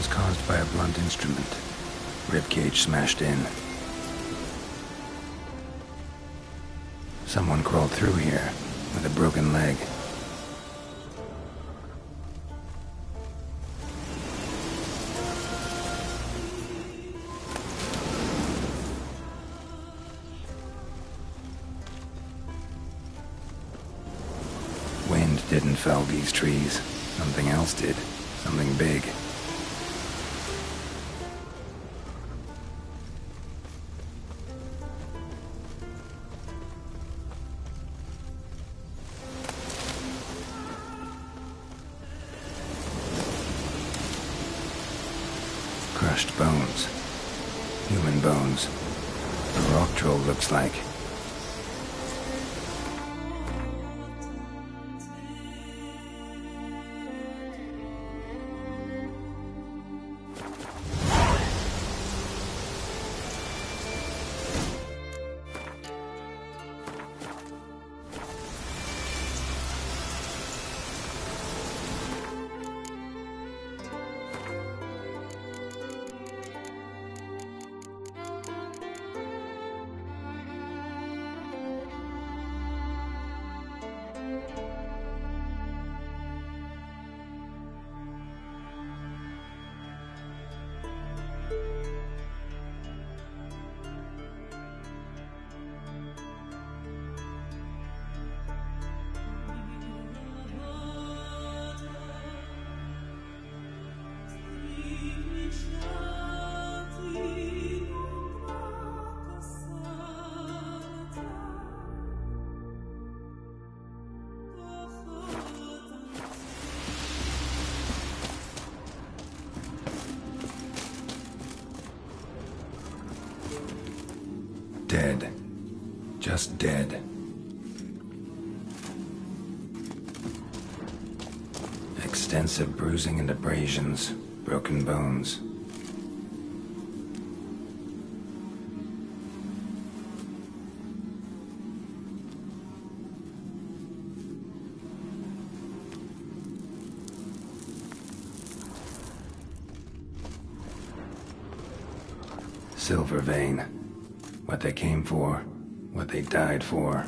Wounds caused by a blunt instrument. Ribcage smashed in. Someone crawled through here with a broken leg. Wind didn't fell these trees. Something else did. Something big. Crushed bones. Human bones. A rock troll looks like. Dead. Just dead. Extensive bruising and abrasions. Broken bones. Silver vein. What they came for, what they died for.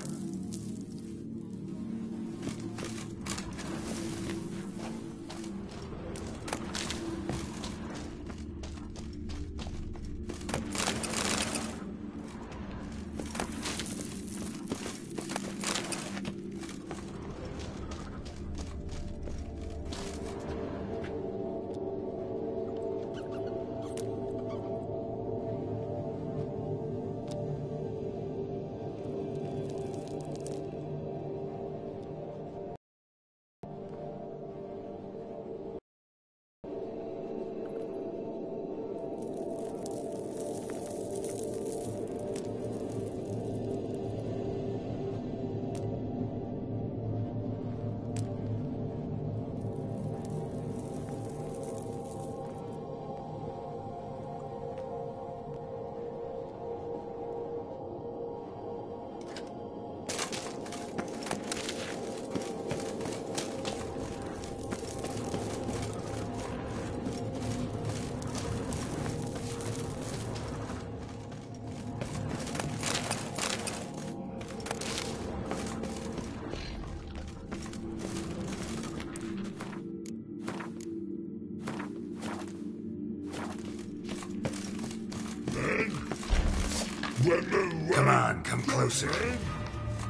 Come on, come closer.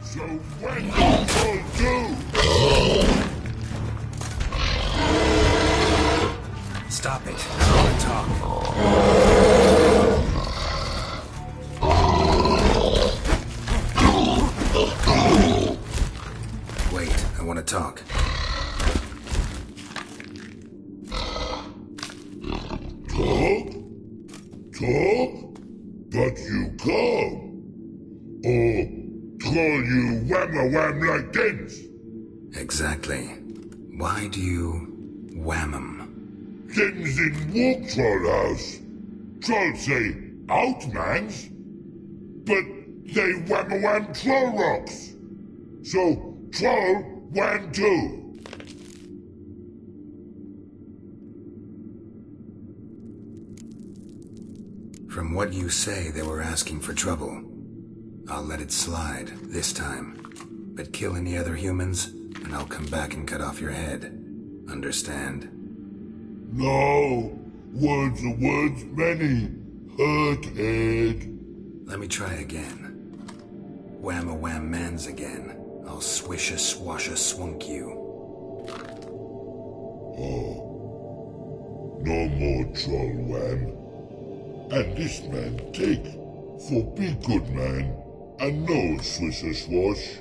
So when will do? Stop it. I want to talk. Wait, I want to talk. Talk? But you can't. Or call you wham-a-wham like this. Exactly. Why do you wham 'em? Things in Walk Troll House. Trolls say outmans, but they wham-a-wham troll rocks. So troll wham too. From what you say, they were asking for trouble. I'll let it slide, this time. But kill any other humans, and I'll come back and cut off your head. Understand? No! Words are words many. Hurt head. Let me try again. Wham-a-wham mans again. I'll swish-a-swash-a-swunk you. Oh. No more troll wham. And this man take. For be good man. And no swish-a-swash.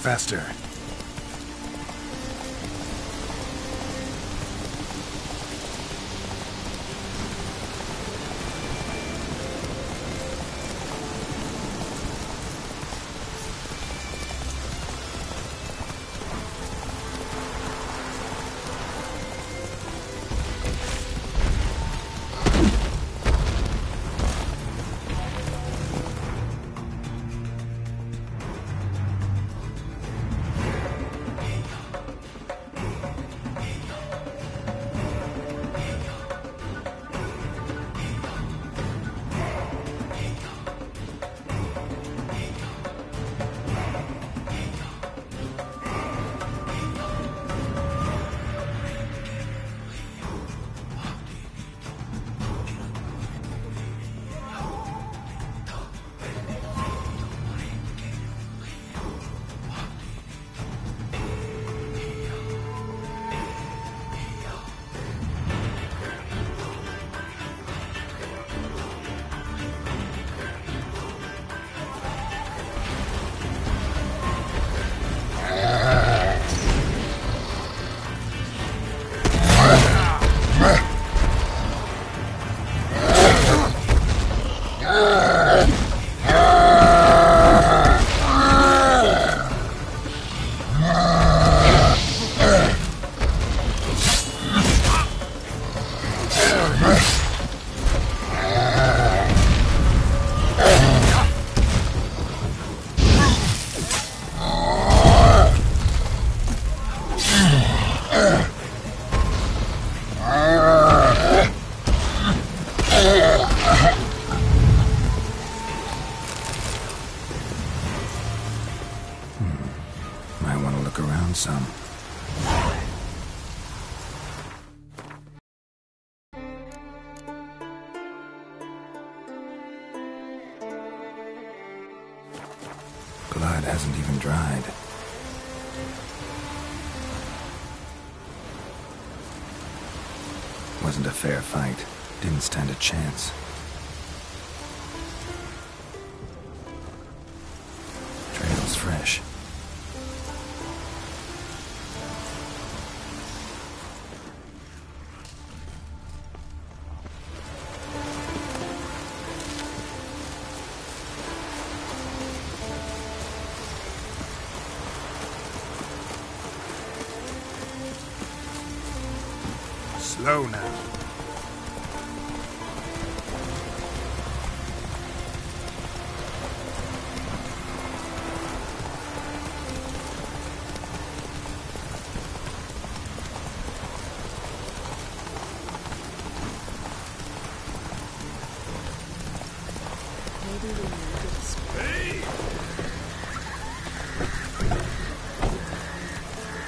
Faster. Might want to look around some. Blood hasn't even dried. Wasn't a fair fight. Didn't stand a chance. Go now.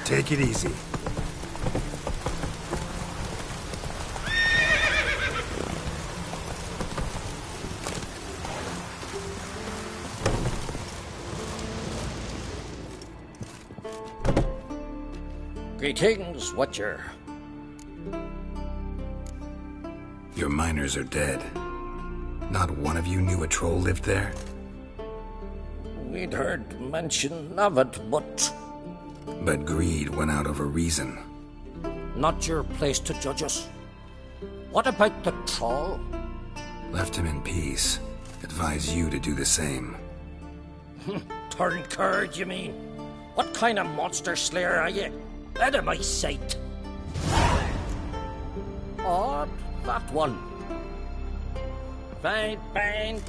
Take it easy. Greetings, Watcher. Your miners are dead. Not one of you knew a troll lived there? We'd heard mention of it, but But greed went out over reason. not your place to judge us. What about the troll? Left him in peace. Advise you to do the same. Turn card, you mean? What kind of monster slayer are you? Out of my sight. Odd, that one. Fine, fine.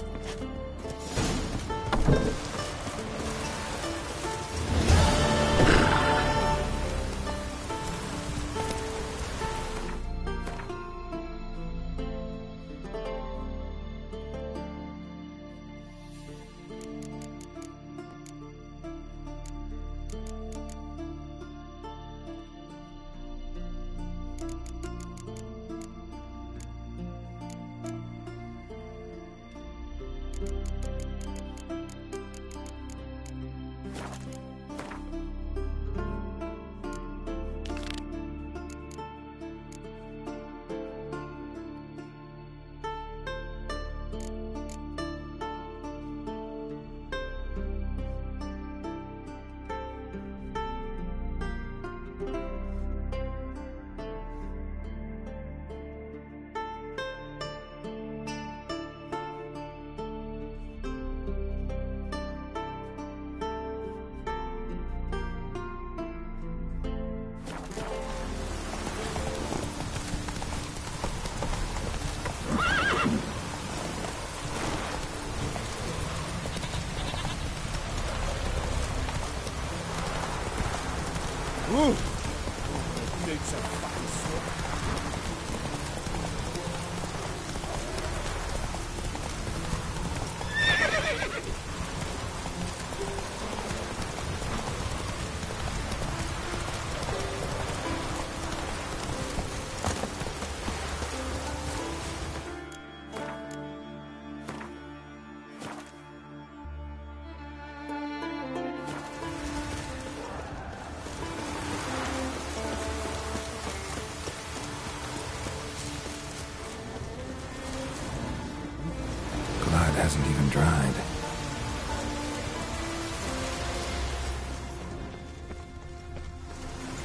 Blood hasn't even dried.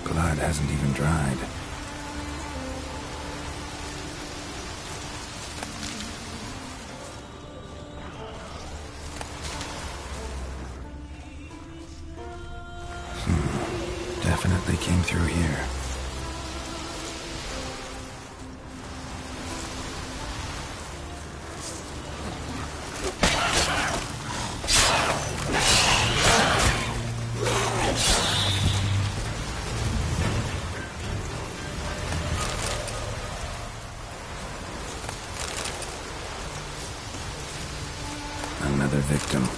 Blood hasn't even dried. Definitely came through here. Another victim.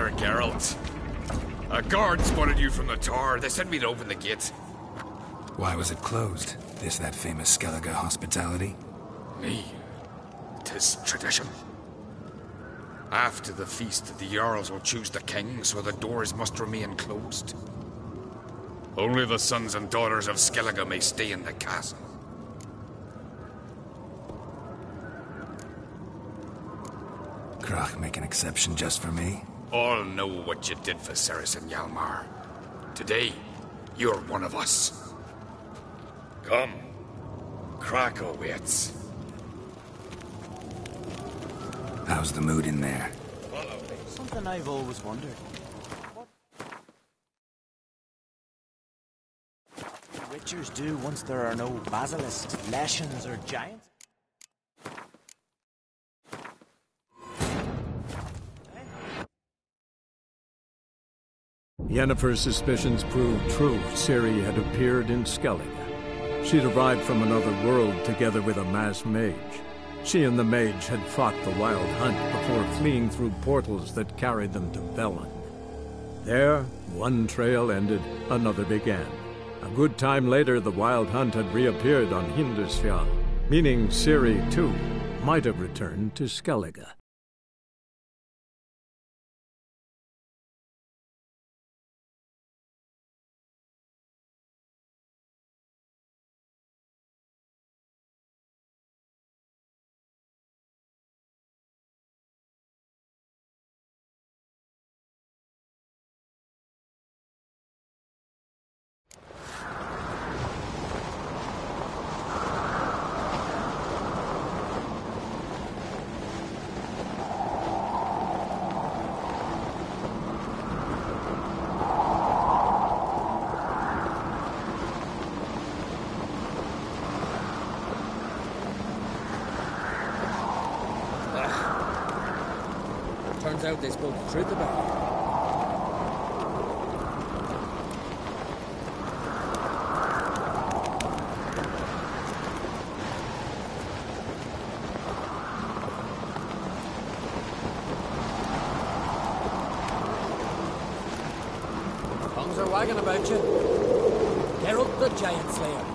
Father Geralt. A guard spotted you from the tower. They sent me to open the gate. Why was it closed? Is that famous Skellige hospitality? Me? 'Tis tradition. After the feast, the Jarls will choose the king, so the doors must remain closed. Only the sons and daughters of Skellige may stay in the castle. Krach make an exception just for me? All know what you did for Ceres and Hjalmar. Today, you're one of us. Come. Krakow waits. How's the mood in there? Something I've always wondered. What do Witchers do once there are no basilisks, leshens, or giants? Yennefer's suspicions proved true. Ciri had appeared in Skellige. She'd arrived from another world together with a masked mage. She and the mage had fought the Wild Hunt before fleeing through portals that carried them to Velen. There, one trail ended, another began. A good time later, the Wild Hunt had reappeared on Hindusfjall, meaning Ciri, too, might have returned to Skellige. Turns out they spoke the truth about you. Tongues are wagging about you. Geralt the Giant Slayer.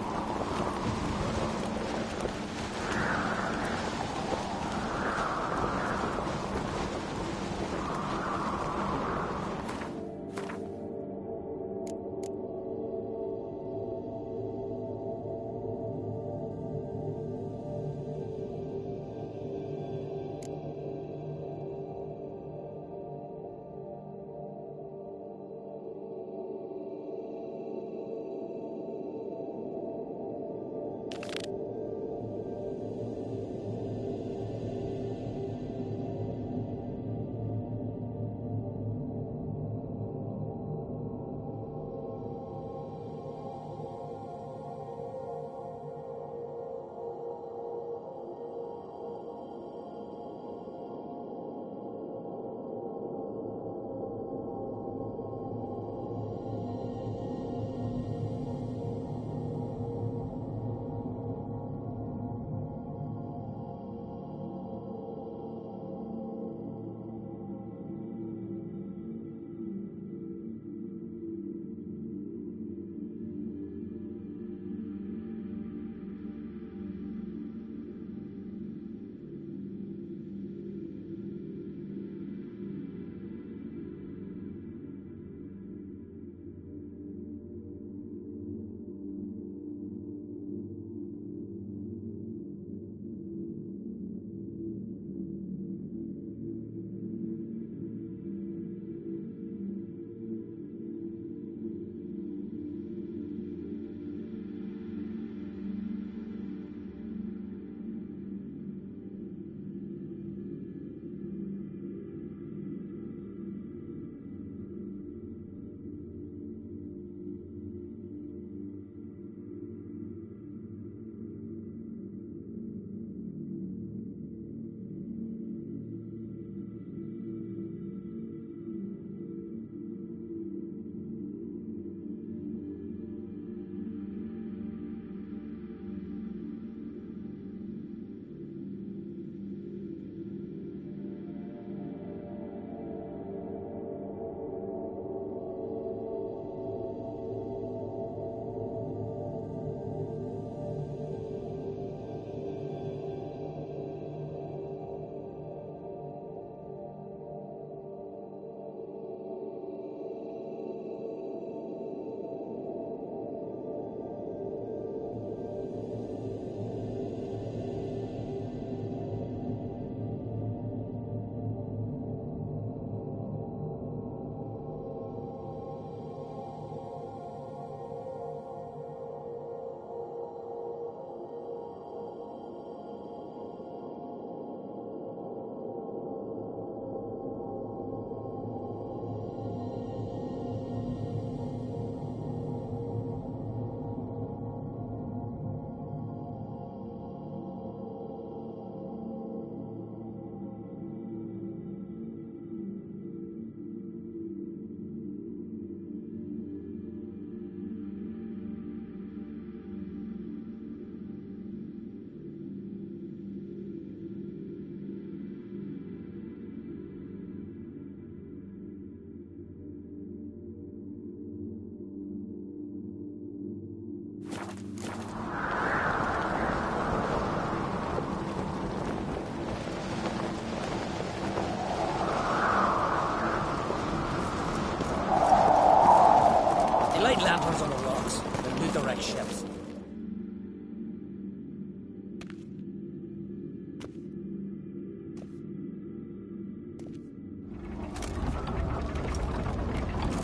redirect ships.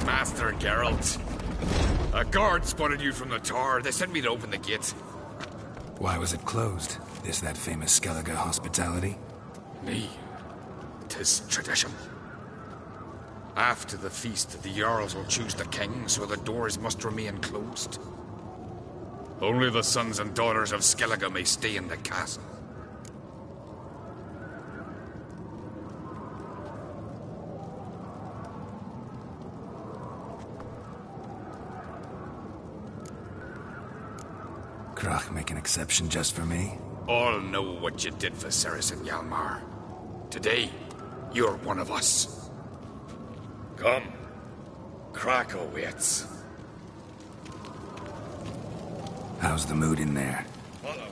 Master Geralt. A guard spotted you from the tower. They sent me to open the gate. Why was it closed? Is that famous Skellige hospitality? Me. 'Tis tradition. After the feast, the Jarls will choose the king, so the doors must remain closed. Only the sons and daughters of Skellige may stay in the castle. Krach make an exception just for me? All know what you did for Saracen Hjalmar. Today, you're one of us. Come. Krakow waits. How's the mood in there? Follow me.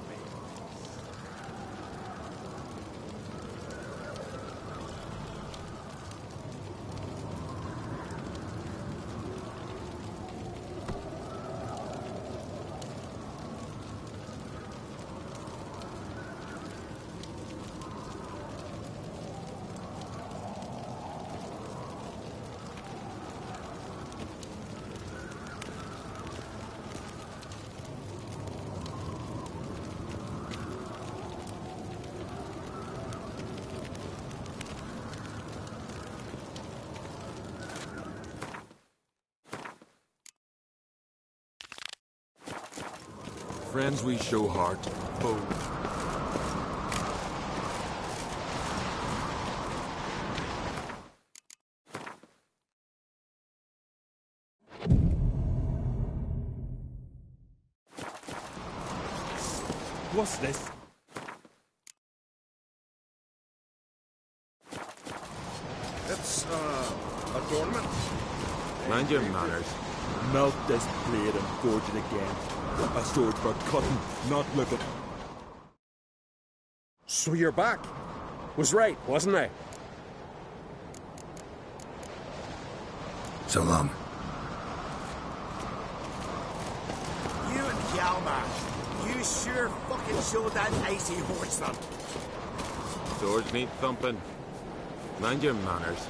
Friends we show heart, foes. What's this? It's, adornment. Mind your manners. Melt this blade and forge it again. A sword for cutting, not looking. So you're back. Was right, wasn't I? So long. You and Hjalmar, you sure fucking showed that icy horse then. Swords need thumping. Mind your manners.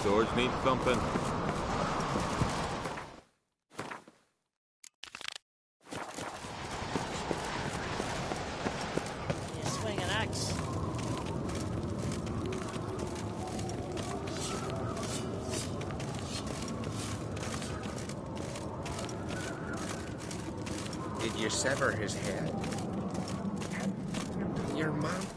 Swords need thumping. You swing an axe. Did you sever his head? Your mantle.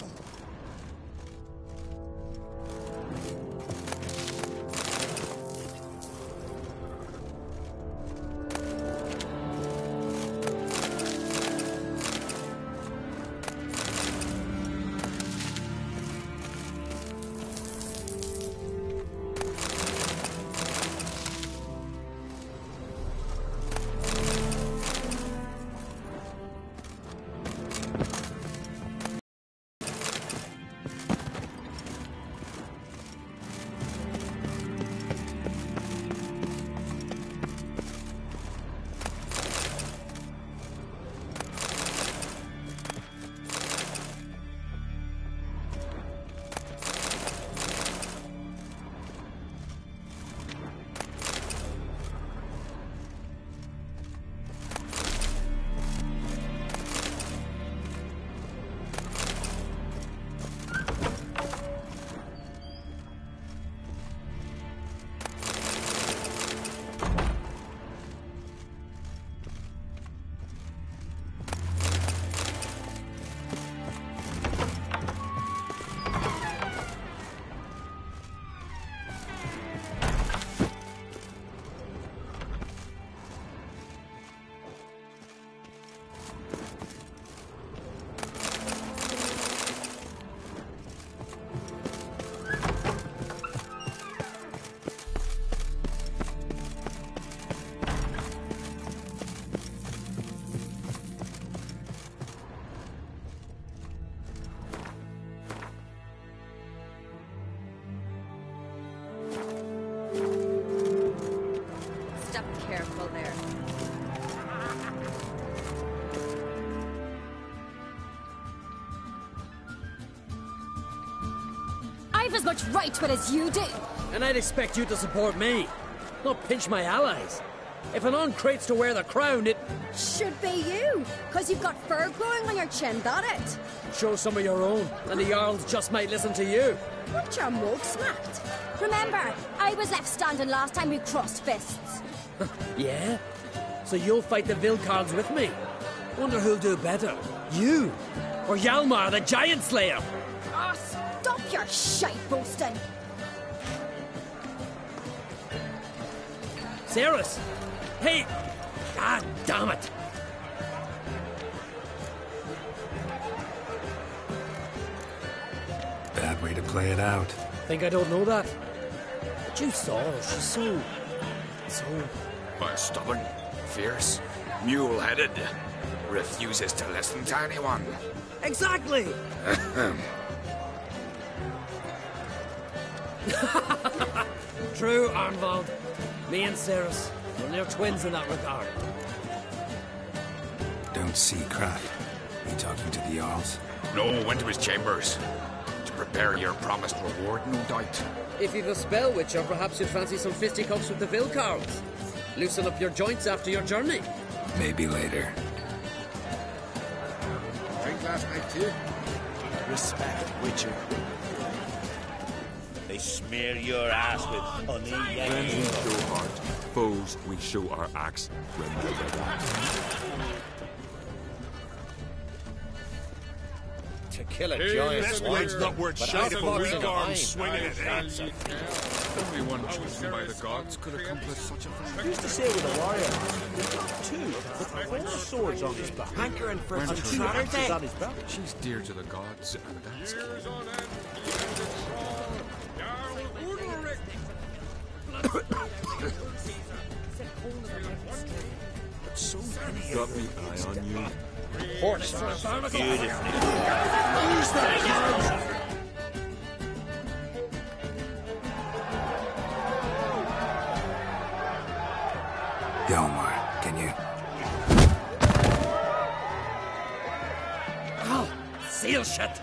Careful there. I've as much right to it as you do. And I'd expect you to support me, not pinch my allies. If an on-crate's to wear the crown, it... Should be you, because you've got fur growing on your chin, that it? Show some of your own, and the Jarls just might listen to you. What your mug smacked? Remember, I was left standing last time we crossed fists. Yeah? So you'll fight the Vilcarls with me? Wonder who'll do better, you or Hjalmar the Giant Slayer? Oh, stop your shite boasting. Cerys! Hey! God damn it! Bad way to play it out. Think I don't know that? But you saw her, she's so... Well, stubborn, fierce, mule-headed, refuses to listen to anyone. Exactly! True, Arnvald. Me and Cerys, well, they're twins in that regard. Don't see crack. You talking to the Jarls? No, went to his chambers. To prepare your promised reward, no doubt. If you've a spell witcher, perhaps you'd fancy some fisticuffs with the Vilcarls. Loosen up your joints after your journey. Maybe later. Drink last night, too? Respect, Witcher. They smear your ass with honey. Friends we show heart, foes we show our axe. Remember that. To kill a giant. This one's not worth shite if a weak arm swinging at it. Only one chosen by the gods could accomplish such a thing. Used to say with a warrior, we've got two with 4 swords on his back. Hankering for When on her 2 back axes is on his back. She's dear to the gods, and that's key. Got me eye on you. Horse. Beautifully. Hjalmar, can you? Oh, seal shut.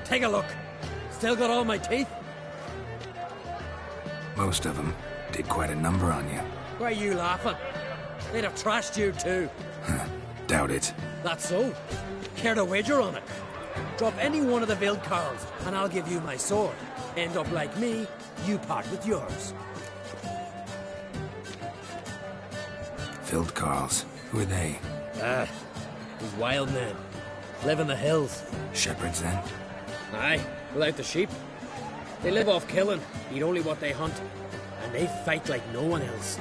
Take a look. Still got all my teeth? Most of them did quite a number on you. Why are you laughing? They'd have trashed you too. Doubt it. That's so. Care to wager on it? Drop any one of the Vilcarls, and I'll give you my sword. End up like me, you part with yours. Vilcarls. Who are they? These wild men. Live in the hills. Shepherds, then? Aye, without the sheep. They live off killing, eat only what they hunt, and they fight like no one else.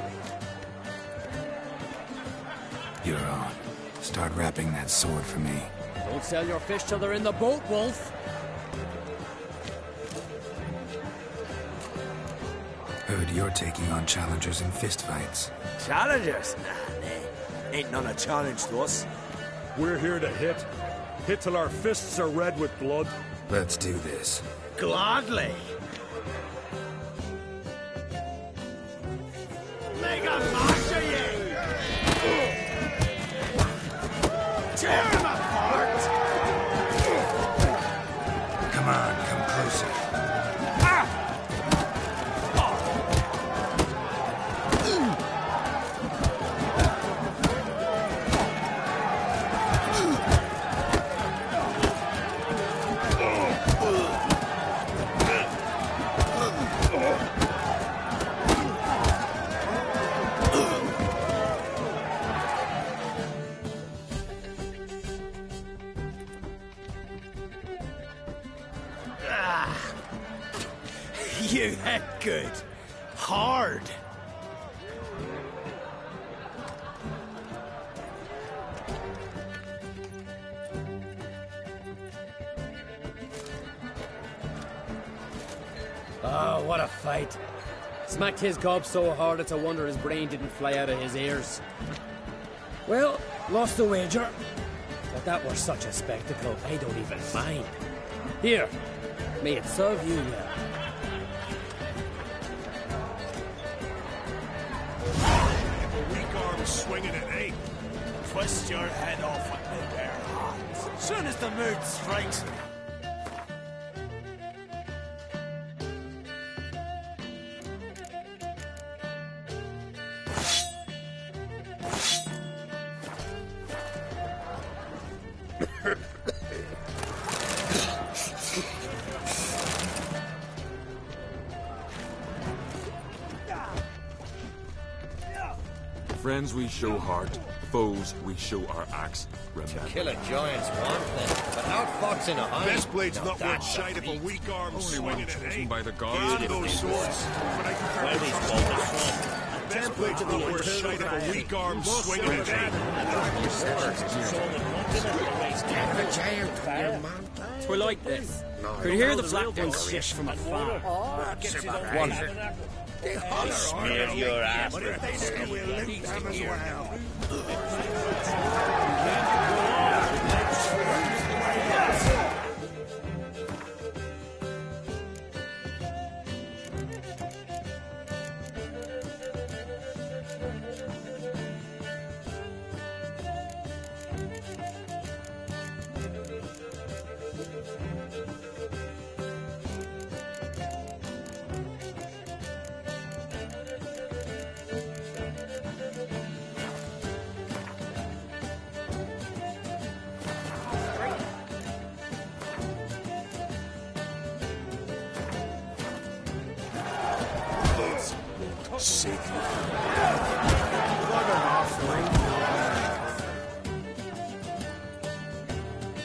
You're on. Start wrapping that sword for me. Don't sell your fish till they're in the boat, Wolf. Heard you're taking on challengers in fistfights. Challengers? Nah. Ain't none a challenge to us. We're here to hit. Hit till our fists are red with blood. Let's do this. Gladly. Make a mash of you! Tear him apart! Come on, come closer. You hit good. Hard. Oh, what a fight. Smacked his gob so hard it's a wonder his brain didn't fly out of his ears. Well, lost the wager. But that were such a spectacle, I don't even mind. Here, may it serve you well. Weak arm swinging at 8. Twist your head off with my bare hands. Soon as the mood strikes me. Friends we show heart, foes we show our axe. Remember. Kill a giant's one thing, but outfoxing a hind. Best blade's not worth shite if a weak arm swinging at 8. By the gods. None of those swords. But I prefer the best blade's not worth shite if a weak arm swinging at 8. We like this. Could hear the black ones shish from afar. One. Smear your ass. But if they say we'll link them as well.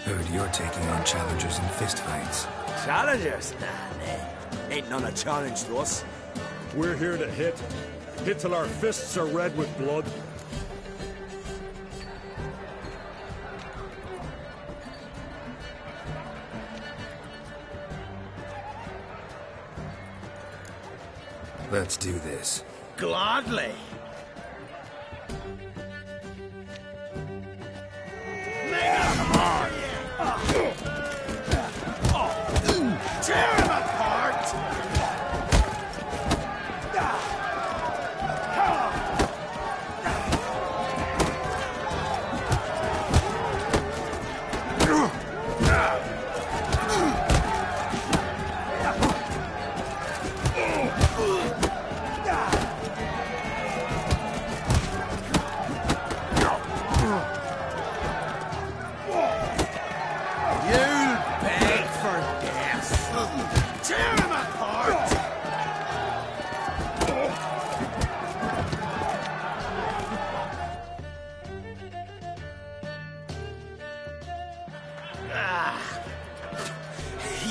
Heard you're taking on challengers in fistfights. Challengers? Nah. Ain't none a challenge to us. We're here to hit. Hit till our fists are red with blood. Let's do this. Gladly. Tear him apart!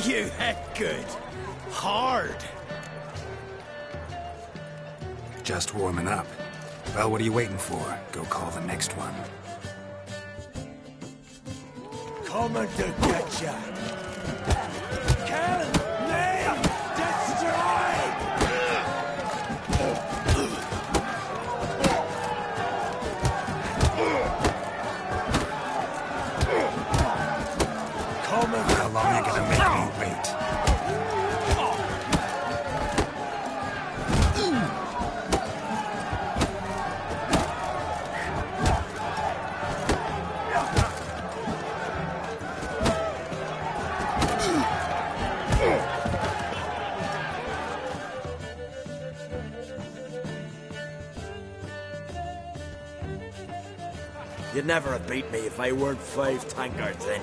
You hit good. Hard. Just warming up. Well, what are you waiting for? Go call the next one. Coming to get ya. Kill, maim, destroy! Coming. How long are you gonna make me wait? You'd never have beat me if I weren't 5 tankards in.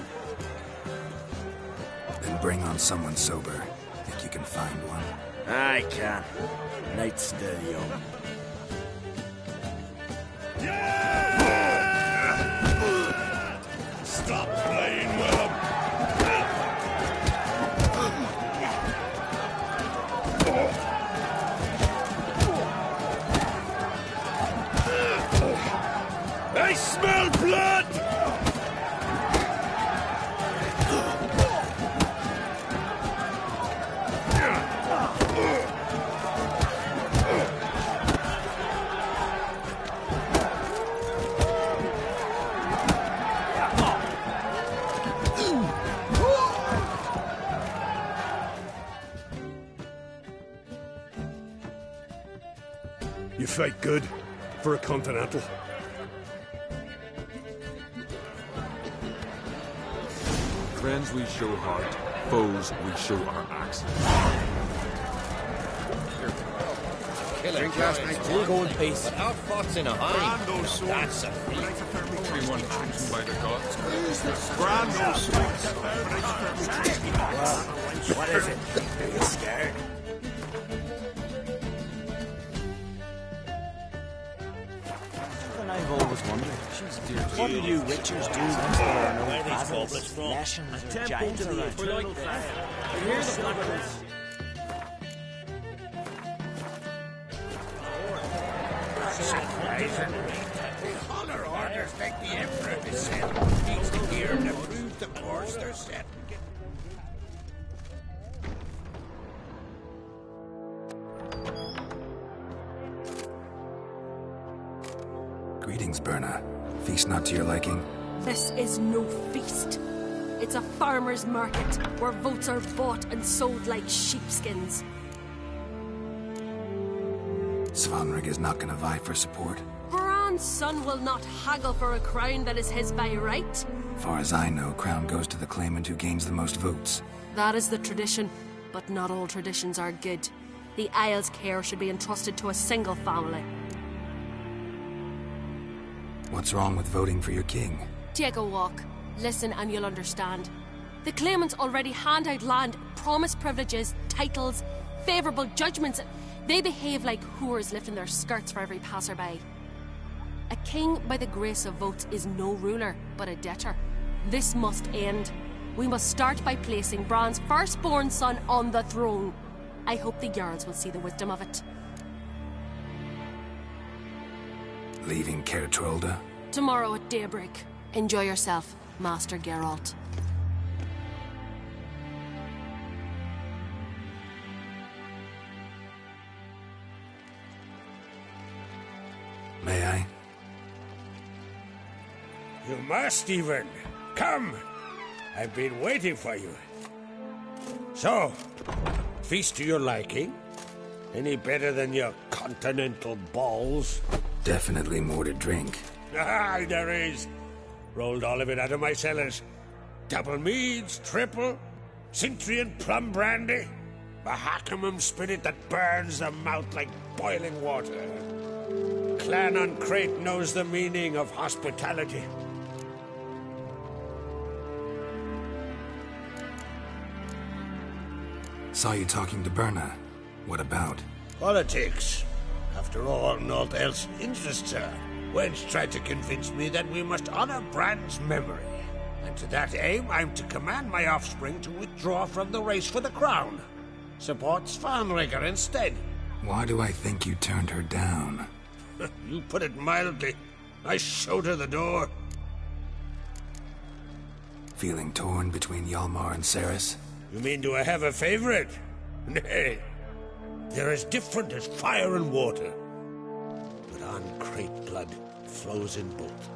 Then bring on someone sober. Think you can find one? I can. Night's still young. Stop playing with him. I smell blood! fight good for a continental. Friends we show heart, foes we show our axe. Drink last night, we'll go in peace. But outfoxed in a hurry. That's a feat. Everyone chosen by the gods. Brando sweets. What is it? Are you scared? I've always wondered. What do you witchers do once there are no battles, lessons, or giants around? Here's the blackness. They holler orders like the Emperor himself. Needs to hear them to prove the course they're setting. Greetings, Berna. Feast not to your liking? This is no feast. It's a farmer's market where votes are bought and sold like sheepskins. Svanrig is not gonna vie for support. Bran's son will not haggle for a crown that is his by right. Far as I know, crown goes to the claimant who gains the most votes. That is the tradition, but not all traditions are good. The Isle's care should be entrusted to a single family. What's wrong with voting for your king? Take a walk. Listen and you'll understand. The claimants already hand out land, promise privileges, titles, favourable judgments. They behave like whores lifting their skirts for every passerby. A king by the grace of votes is no ruler, but a debtor. This must end. We must start by placing Bran's firstborn son on the throne. I hope the Jarls will see the wisdom of it. Leaving Caer Trolda? Tomorrow at daybreak. Enjoy yourself, Master Geralt. May I? You must, even. Come. I've been waiting for you. So, feast to your liking? Any better than your continental balls? Definitely more to drink. Ah, there is. Rolled all of it out of my cellars. Double meads, triple, Cintrian plum brandy, Mahakimum spirit that burns the mouth like boiling water. Clan on Crate knows the meaning of hospitality. Saw you talking to Berna. What about? Politics. After all, naught else interests her. Wench tried to convince me that we must honor Bran's memory. And to that aim, I'm to command my offspring to withdraw from the race for the crown. Support Svanrigger instead. Why do I think you turned her down? You put it mildly. I showed her the door. Feeling torn between Hjalmar and Ceres? You mean do I have a favorite? Nay. They're as different as fire and water. But on Crate blood flows in both.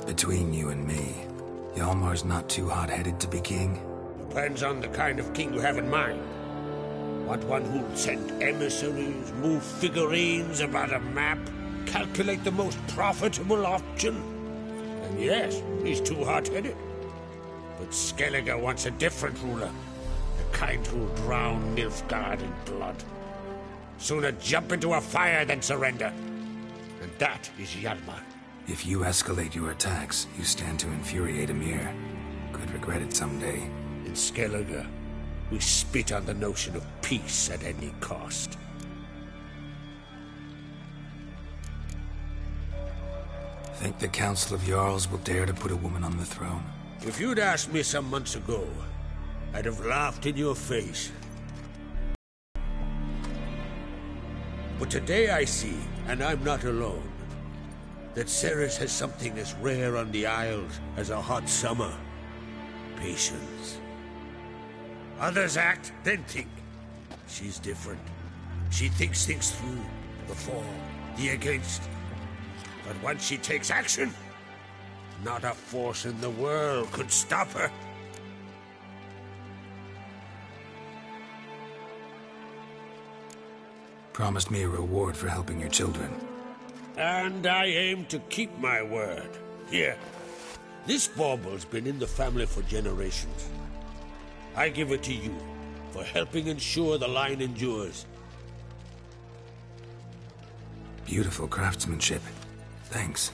Between you and me, Hjalmar's not too hot-headed to be king? Depends on the kind of king you have in mind. Want one who'll send emissaries, move figurines about a map, calculate the most profitable option? And yes, he's too hot-headed. But Skellige wants a different ruler. The kind who'll drown Nilfgaard in blood. Sooner jump into a fire than surrender. And that is Hjalmar. If you escalate your attacks, you stand to infuriate Emir. Could regret it someday. In Skellige, we spit on the notion of peace at any cost. Think the Council of Jarls will dare to put a woman on the throne? If you'd asked me some months ago, I'd have laughed in your face. But today I see, and I'm not alone, that Ceres has something as rare on the Isles as a hot summer. Patience. Others act, then think. She's different. She thinks things through. The for, the against. But once she takes action, not a force in the world could stop her. Promised me a reward for helping your children. And I aim to keep my word. Here. This bauble's been in the family for generations. I give it to you for helping ensure the line endures. Beautiful craftsmanship. Thanks.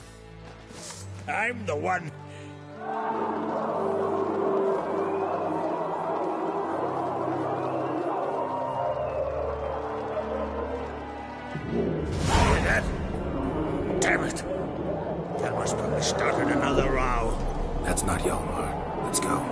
I'm the one. Hear that? Damn it. That must have started another row. That's not Hjalmar. Let's go.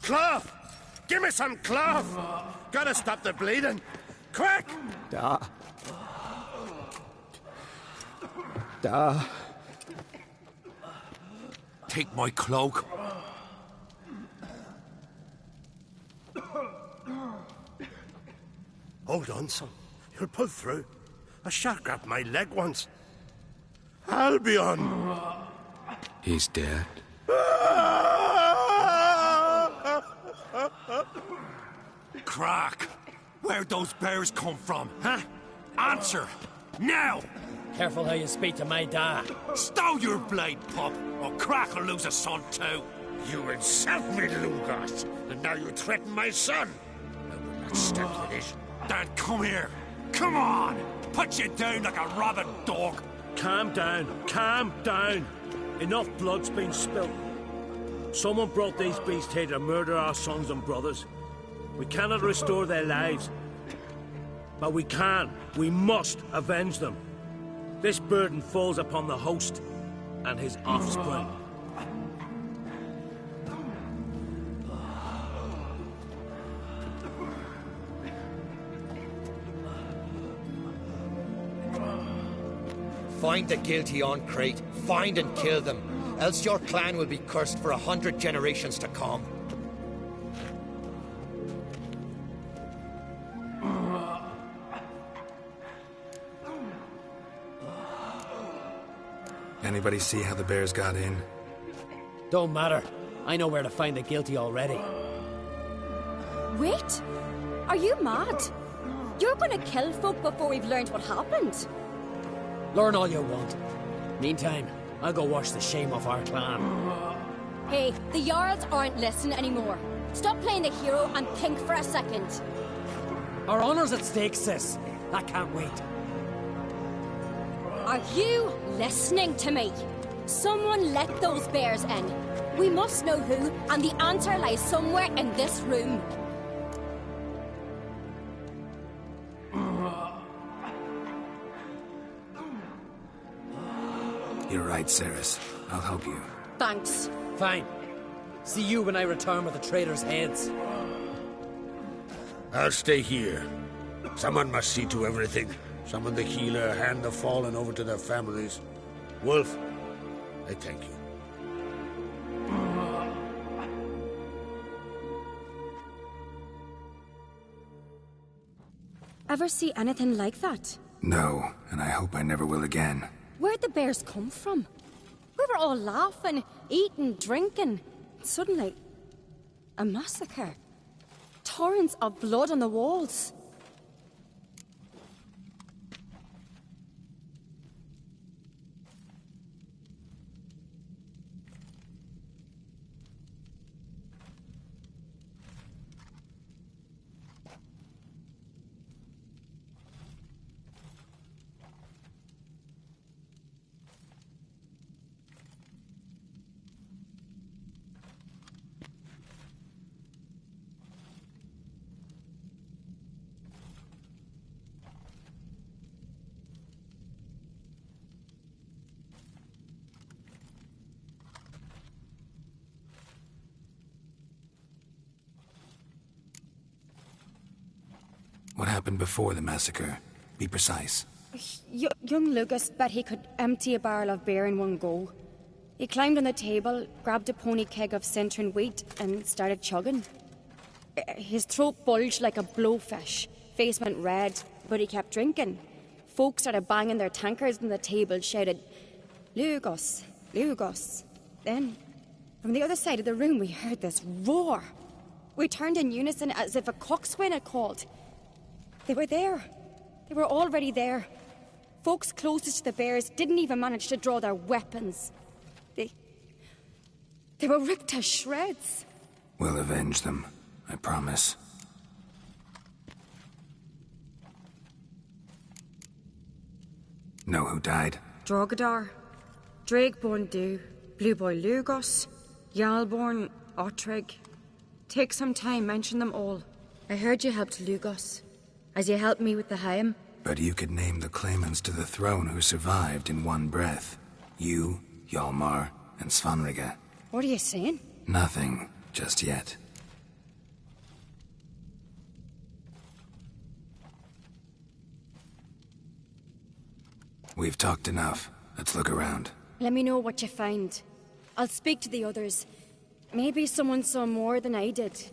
Cloth! Give me some cloth! Gotta stop the bleeding! Quick! Da. Take my cloak. Hold on, son. You'll pull through. A shark grabbed my leg once. Albion! He's dead. Crack! Where'd those bears come from, huh? Answer! Now! Careful how you speak to my dad. Stow your blade, pup, or Crack will lose a son too. You insult me, Lugos, and now you threaten my son. I will not step to this. Dan, come here. Come on! Put you down like a rabid dog. Calm down. Calm down. Enough blood's been spilt. Someone brought these beasts here to murder our sons and brothers. We cannot restore their lives. But we can. We must avenge them. This burden falls upon the host and his offspring. Find the guilty on Crate. Find and kill them. Else your clan will be cursed for 100 generations to come. Anybody see how the bears got in? Don't matter. I know where to find the guilty already. Wait! Are you mad? You're gonna kill folk before we've learned what happened. Learn all you want. Meantime, I'll go wash the shame off our clan. Hey, the Jarls aren't listening anymore. Stop playing the hero and think for a second. Our honor's at stake, sis. I can't wait. Are you listening to me? Someone let those bears in. We must know who, and the answer lies somewhere in this room. You're right, Ceres. I'll help you. Thanks. Fine. See you when I return with the traitors' heads. I'll stay here. Someone must see to everything. Summon the healer, hand the fallen over to their families. Wolf, I thank you. Ever see anything like that? No, and I hope I never will again. Where'd the bears come from? We were all laughing, eating, drinking. Suddenly, a massacre. Torrents of blood on the walls. What happened before the massacre? Be precise. Young Lucas bet he could empty a barrel of beer in one go. He climbed on the table, grabbed a pony keg of centering wheat, and started chugging. His throat bulged like a blowfish, face went red, but he kept drinking. Folks started banging their tankards on the table, shouted, "Lugos, Lugos." Then, from the other side of the room, we heard this roar. We turned in unison as if a coxswain had called. They were there. They were already there. Folks closest to the bears didn't even manage to draw their weapons. They were ripped to shreds. We'll avenge them, I promise. Know who died? Drogadar, Drakeborn Du, Blue Boy Lugos, Yalborn, Ottrig. Take some time, mention them all. I heard you helped Lugos, as you helped me with the Haim. But you could name the claimants to the throne who survived in one breath. You, Hjalmar, and Svanrige. What are you saying? Nothing, just yet. We've talked enough. Let's look around. Let me know what you find. I'll speak to the others. Maybe someone saw more than I did.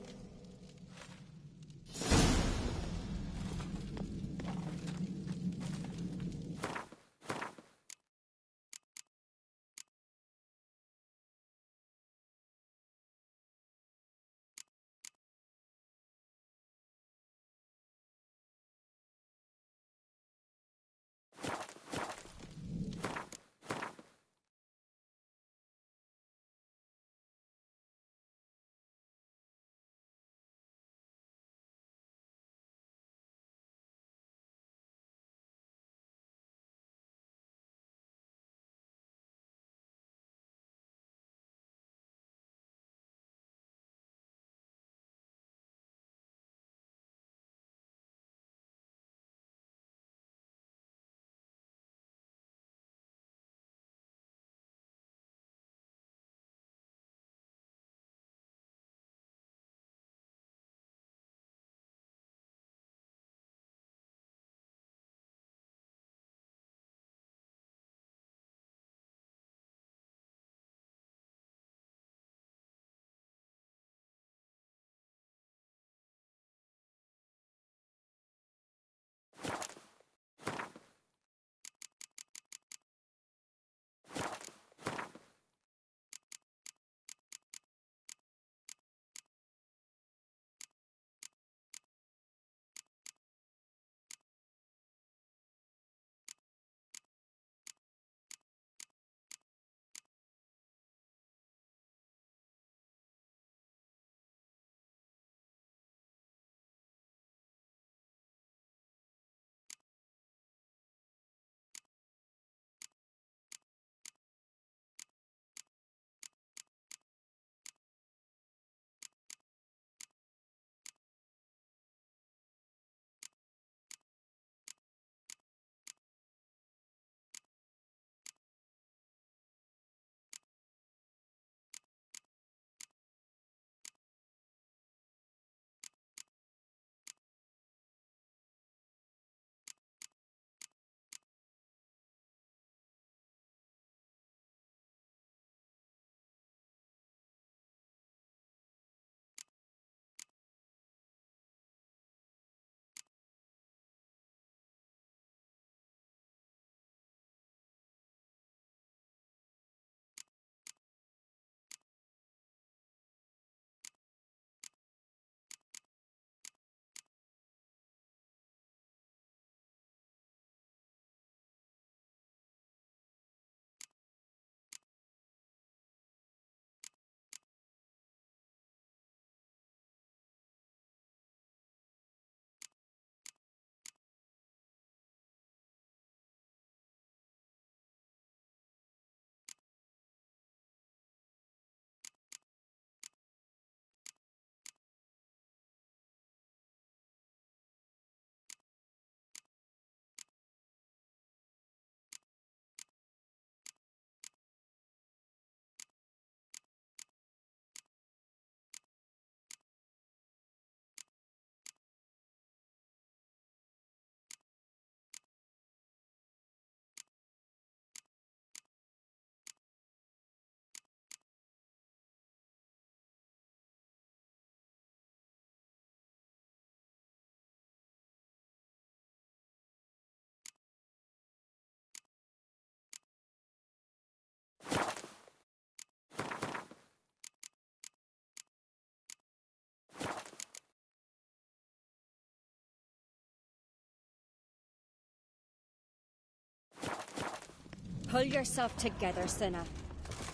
Pull yourself together, Cinna.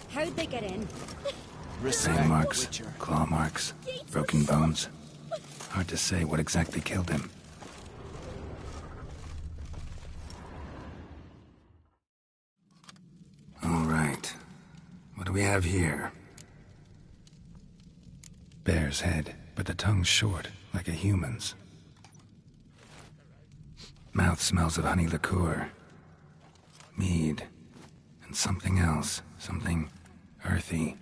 How'd they get in? Fang marks, claw marks, broken bones. Hard to say what exactly killed him. All right. What do we have here? Bear's head, but the tongue's short, like a human's. Mouth smells of honey liqueur. Mead. And something else. Something earthy.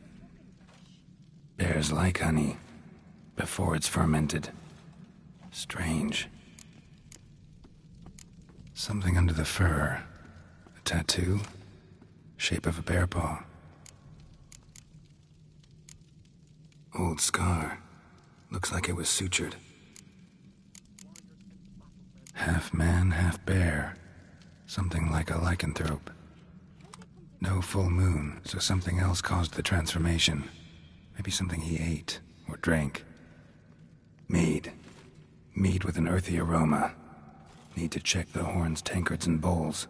Bears like honey. Before it's fermented. Strange. Something under the fur. A tattoo? Shape of a bear paw. Old scar. Looks like it was sutured. Half man, half bear. Something like a lycanthrope. No full moon, so something else caused the transformation. Maybe something he ate or drank. Mead. Mead with an earthy aroma. Need to check the horns, tankards, and bowls.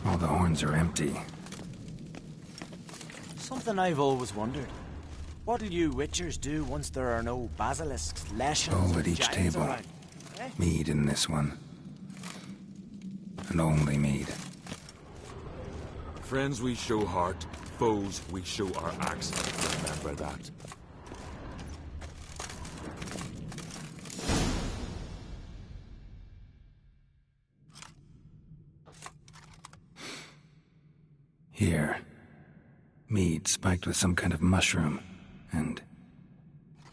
All the horns are empty. Something I've always wondered. What'll you witchers do once there are no basilisks, leshens, Bowl or at each giants table. around? Eh? Mead in this one. And only mead. Friends we show heart, foes we show our axe. Remember that. Here. Mead spiked with some kind of mushroom. And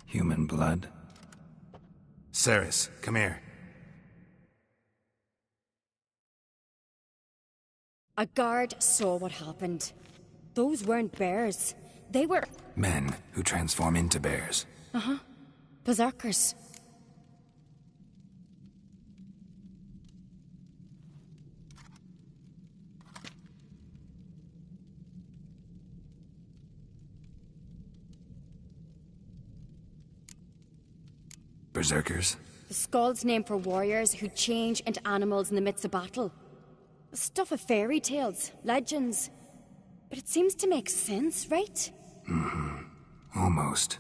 human blood. Ceres, come here. A guard saw what happened. Those weren't bears. They were... Men who transform into bears. Uh-huh. Berserkers. Berserkers? The skull's name for warriors who change into animals in the midst of battle. The stuff of fairy tales, legends. But it seems to make sense, right? Mm-hmm. Almost.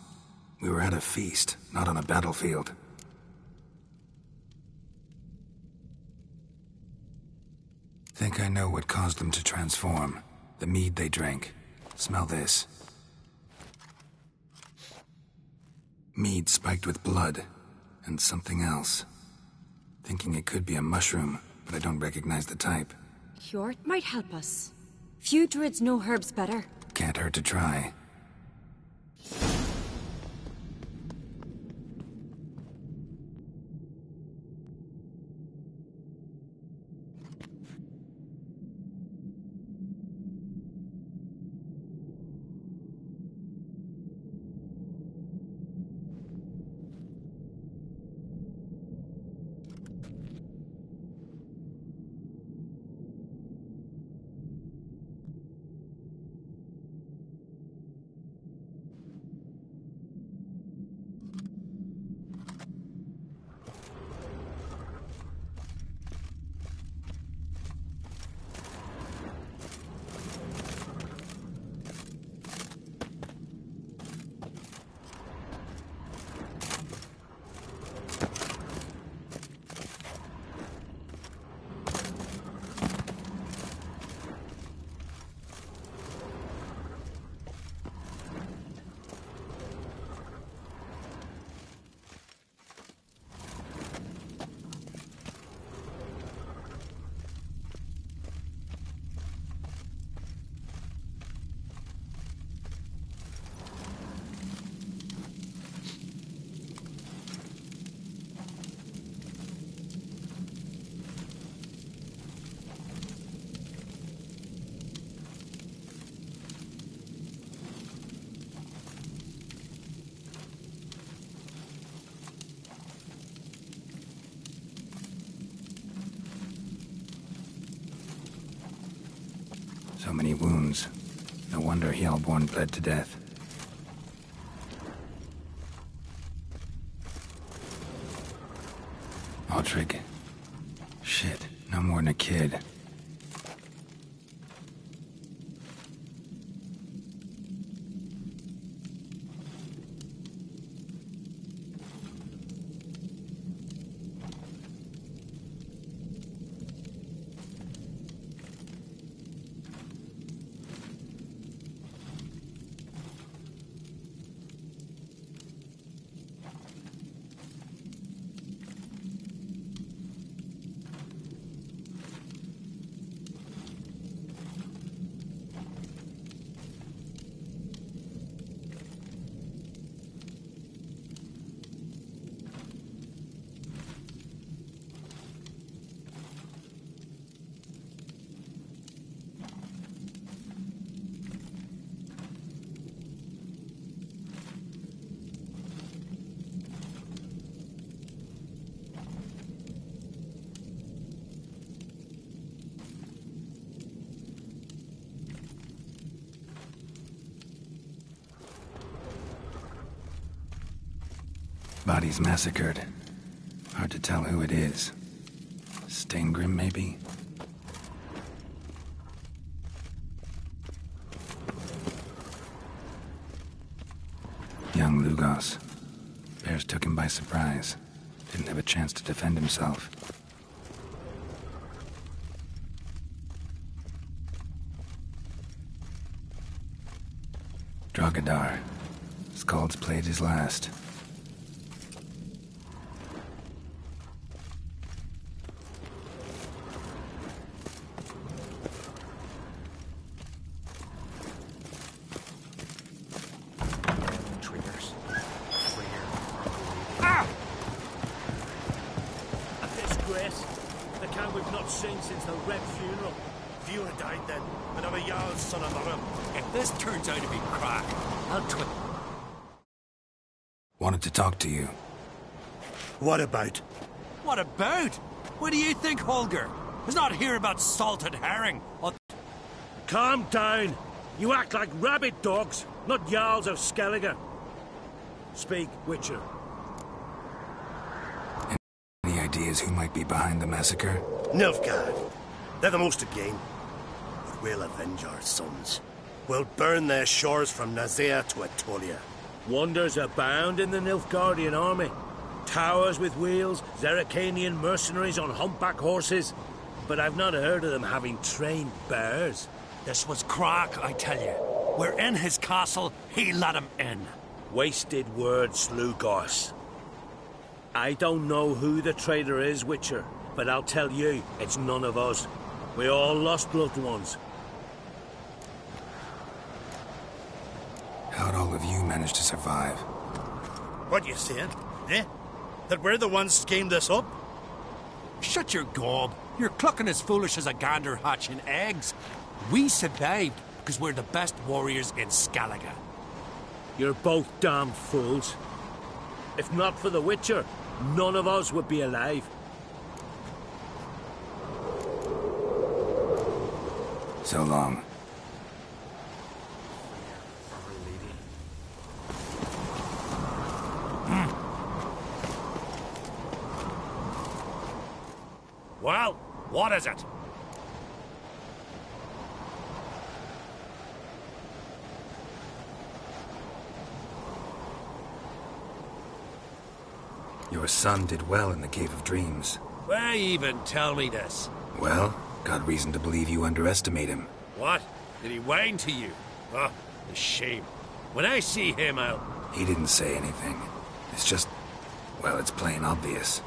We were at a feast, not on a battlefield. Think I know what caused them to transform. The mead they drank. Smell this. Mead spiked with blood. And something else. Thinking it could be a mushroom, but I don't recognize the type. Hjort might help us. Few druids know herbs better. Can't hurt to try. So many wounds. No wonder Hjalborn bled to death. Aldrich. Shit, no more than a kid. Bodies massacred. Hard to tell who it is. Steingrim, maybe? Young Lugos. Bears took him by surprise. Didn't have a chance to defend himself. Drogadar. Skald's played his last. Wanted to talk to you. What about? What about? What do you think, Holger? Let's not hear about salted herring. Calm down. You act like rabid dogs, not Jarls of Skellige. Speak, Witcher. Any ideas who might be behind the massacre? Nilfgaard. They're the most to gain. But we'll avenge our sons. We'll burn their shores from Nazea to Atolia. Wonders abound in the Nilfgaardian army. Towers with wheels, Zerrikanian mercenaries on humpback horses. But I've not heard of them having trained bears. This was Crach, I tell you. We're in his castle, he let him in. Wasted words, Lugos. I don't know who the traitor is, Witcher, but I'll tell you, it's none of us. We all lost loved ones. How'd all of you manage to survive? What you saying? Eh? That we're the ones schemed this up? Shut your gob. You're clucking as foolish as a gander hatching eggs. We survived because we're the best warriors in Skellige. You're both damn fools. If not for the Witcher, none of us would be alive. So long. Well, what is it? Your son did well in the Cave of Dreams. Why even tell me this? Well, got reason to believe you underestimate him. What? Did he whine to you? Oh, the shame. When I see him, I'll... He didn't say anything. It's just... well, it's plain obvious.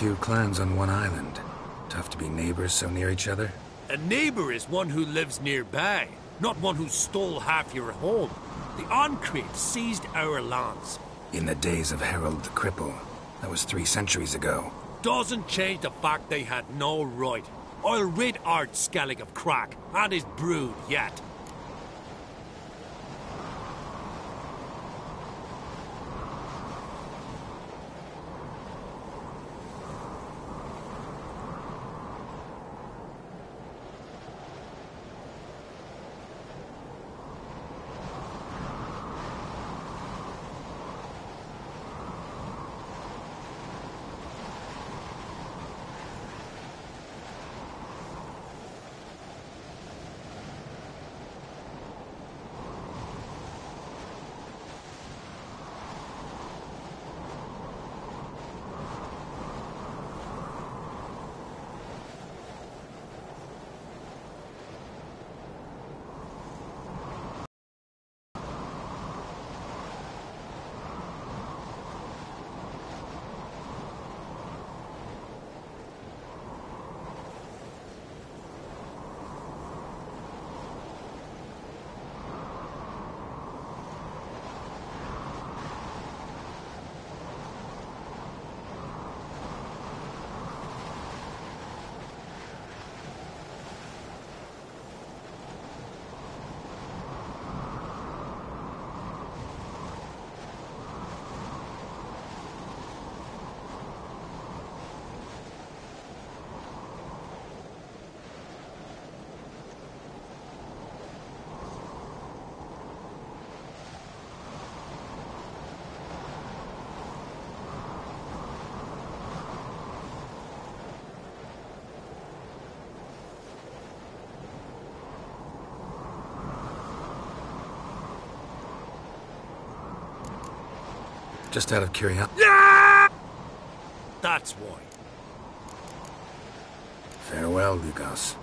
Two clans on one island. Tough to be neighbors so near each other. A neighbor is one who lives nearby, not one who stole half your home. The Encrate seized our lands. In the days of Harold the Cripple. That was 3 centuries ago. Doesn't change the fact they had no right. I'll rid Art Skellig of crack and his brood yet. Just out of curiosity. Yeah! That's why. Farewell, Lucas.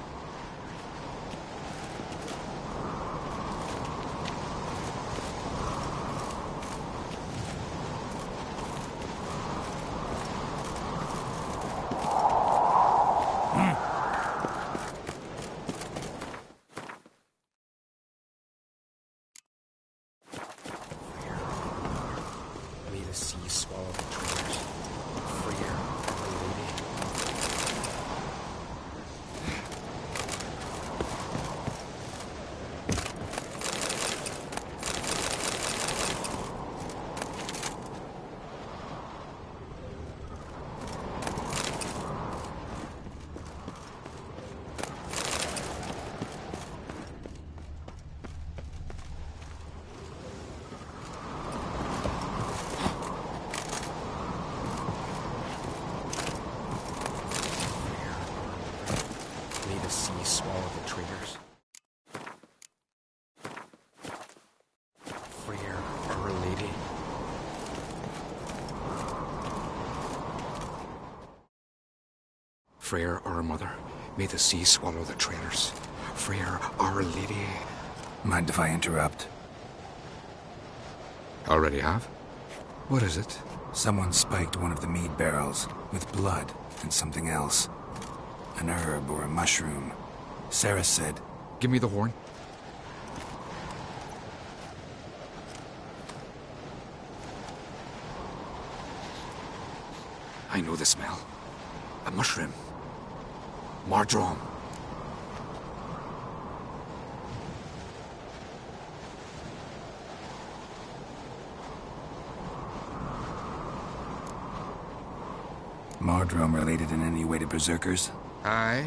Freyr, our mother, may the sea swallow the traitors. Freyr, our lady. Mind if I interrupt? Already have? What is it? Someone spiked one of the mead barrels with blood and something else. An herb or a mushroom. Sarah said... Give me the horn. I know the smell. A mushroom. Mardrome. Mardrome related in any way to berserkers? Aye,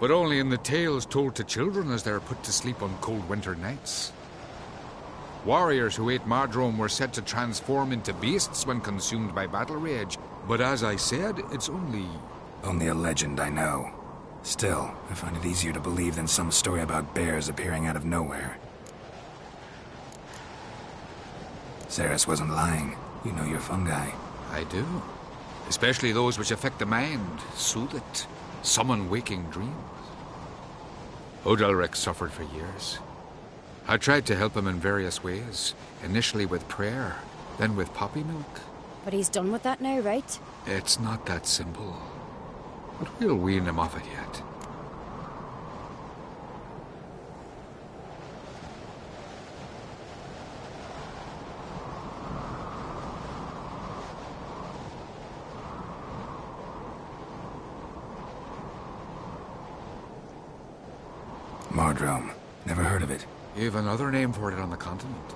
but only in the tales told to children as they're put to sleep on cold winter nights. Warriors who ate Mardrome were said to transform into beasts when consumed by battle rage, but as I said, it's only... Only a legend, I know. Still, I find it easier to believe than some story about bears appearing out of nowhere. Ceres wasn't lying. You know your fungi. I do. Especially those which affect the mind, soothe it, summon waking dreams. Odalric suffered for years. I tried to help him in various ways, initially with prayer, then with poppy milk. But he's done with that now, right? It's not that simple. But we'll wean him off it yet. Mardrome. Never heard of it. You've another name for it on the continent.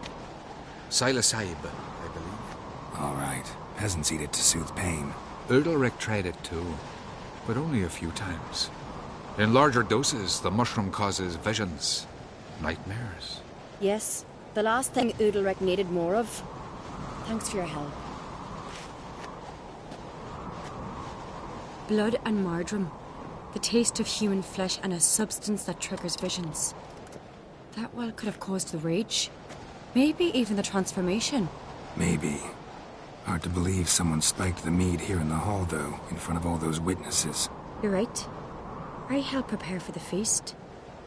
Silasib, I believe. All right. Peasants eat it to soothe pain. Udalric tried it too, but only a few times. In larger doses, the mushroom causes visions, nightmares. Yes, the last thing Udalric needed more of. Thanks for your help. Blood and Mardrome. The taste of human flesh and a substance that triggers visions. That well could have caused the rage. Maybe even the transformation. Maybe. Hard to believe someone spiked the mead here in the hall, though, in front of all those witnesses. You're right. I helped prepare for the feast.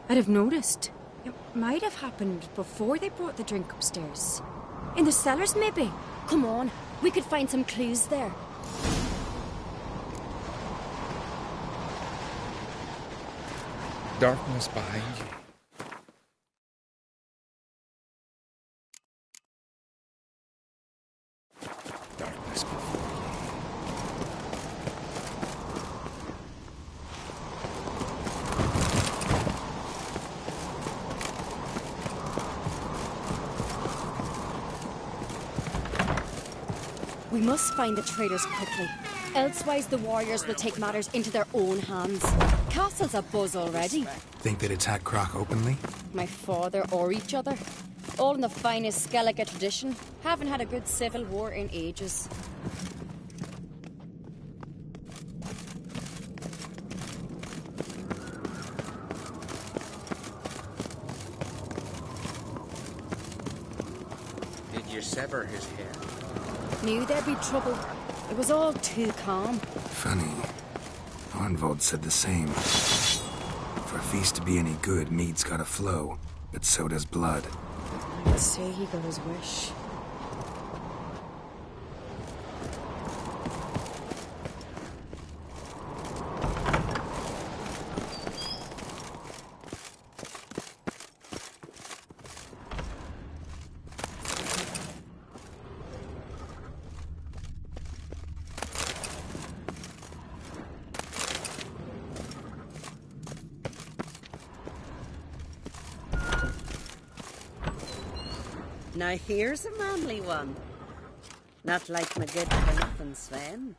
I'd have noticed. It might have happened before they brought the drink upstairs. In the cellars, maybe. Come on, we could find some clues there. Darkness behind you. Darkness before you. We must find the traitors quickly. Elsewise, the warriors will take matters into their own hands. Castle's abuzz already. Think they'd attack Croc openly? My father or each other. All in the finest Skellige tradition. Haven't had a good civil war in ages. Did you sever his head? Knew there'd be trouble. It was all too calm. Funny. Arnvold said the same. For a feast to be any good, mead's gotta flow, but so does blood. I'd say he got his wish. Now here's a manly one. Not like my good for nothing Sven.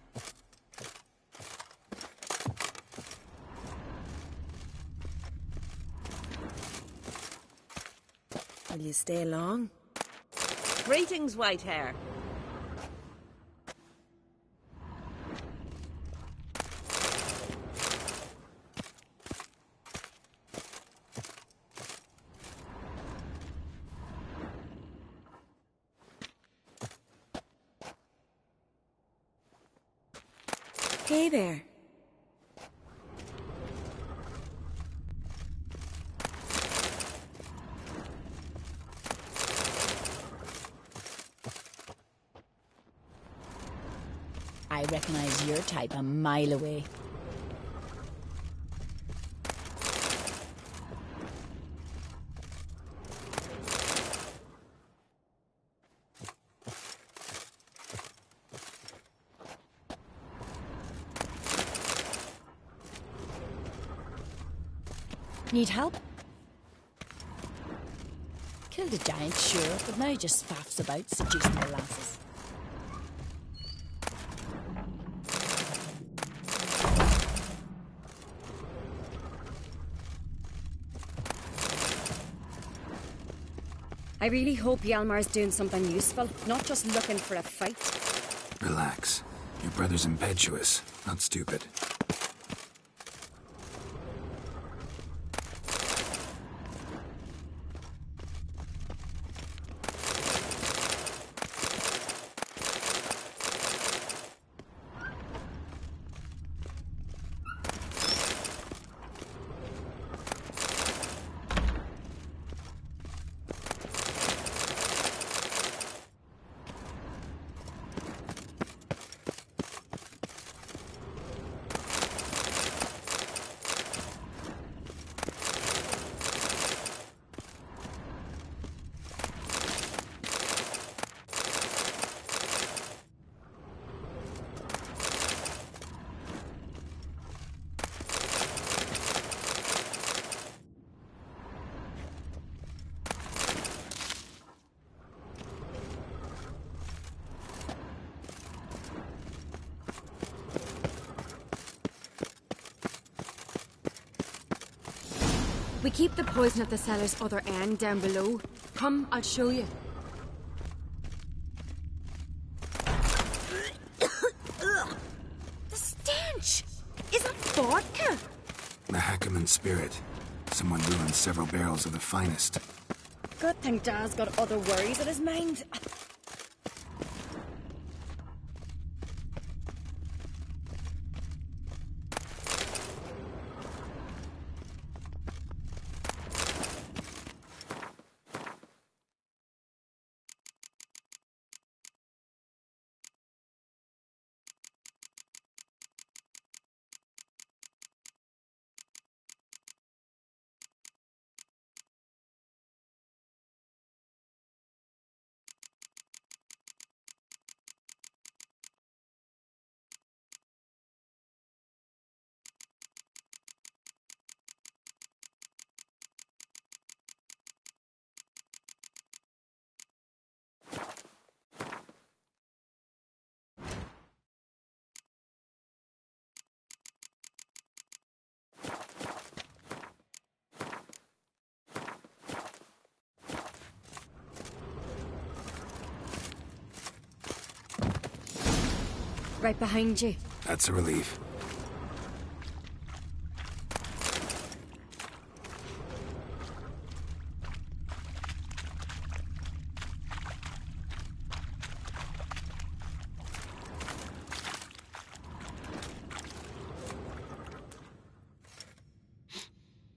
Will you stay long? Greetings, white hair. Hey there. I recognize your type a mile away. Need help? Killed a giant, sure, but now he just faffs about seducing the lasses. I really hope Hjalmar's doing something useful, not just looking for a fight. Relax. Your brother's impetuous, not stupid. We keep the poison at the cellar's other end down below. Come, I'll show you. The stench! Is that vodka? The Hackerman spirit. Someone ruined several barrels of the finest. Good thing Dad's got other worries in his mind. Right behind you. That's a relief.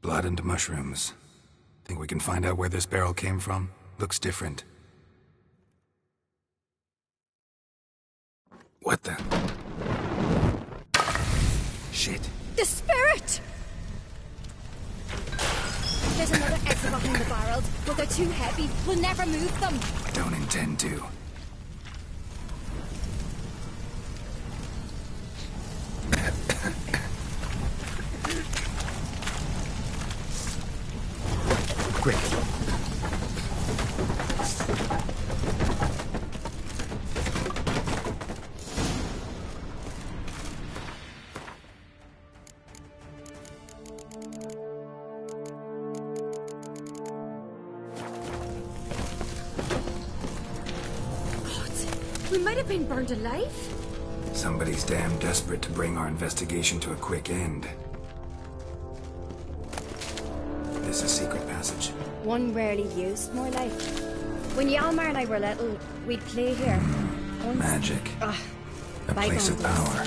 Blood and mushrooms. Think we can find out where this barrel came from? Looks different. What the? Shit. The spirit! There's another exit behind the barrels, but they're too heavy. We'll never move them. Don't intend to. Quick. We might have been burned alive. Somebody's damn desperate to bring our investigation to a quick end. This is a secret passage. One rarely used, more like. When Yalmar and I were little, we'd play here. Once... Magic. A place of power.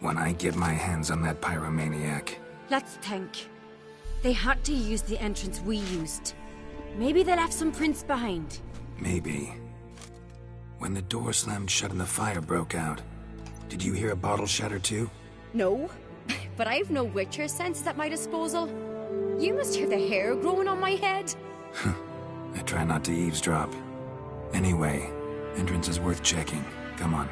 When I get my hands on that pyromaniac. Let's think. They had to use the entrance we used. Maybe they left some prints behind. Maybe. When the door slammed shut and the fire broke out, did you hear a bottle shatter too? No, but I've no Witcher senses at my disposal. You must hear the hair growing on my head. I try not to eavesdrop. Anyway, entrance is worth checking. Come on.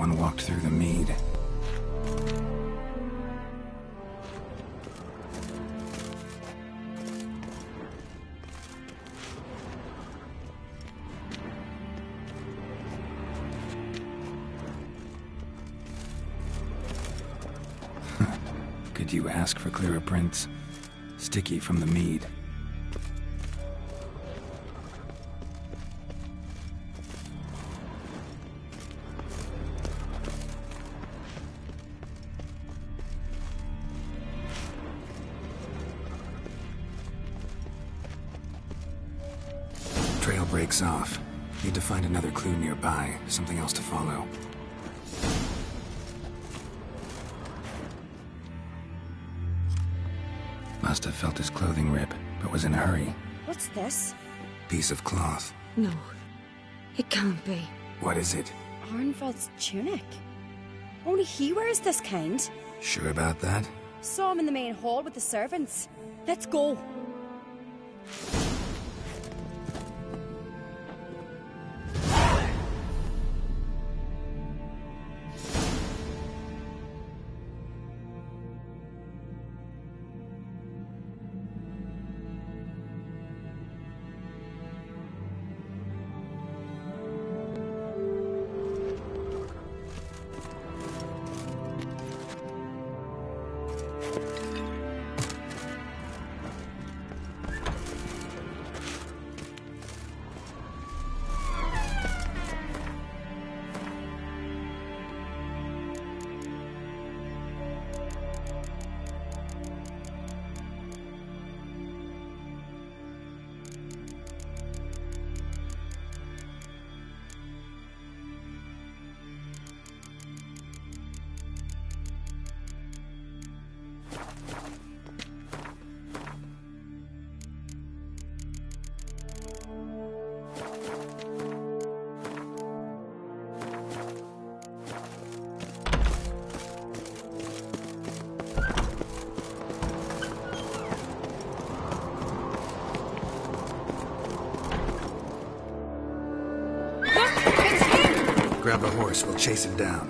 Someone walked through the mead. Could you ask for clearer prints? Sticky from the mead. Trail breaks off. Need to find another clue nearby, something else to follow. Must have felt his clothing rip, but was in a hurry. What's this? Piece of cloth. No. It can't be. What is it? Arnvald's tunic. Only he wears this kind. Sure about that? Saw him in the main hall with the servants. Let's go. Grab the horse, we'll chase him down.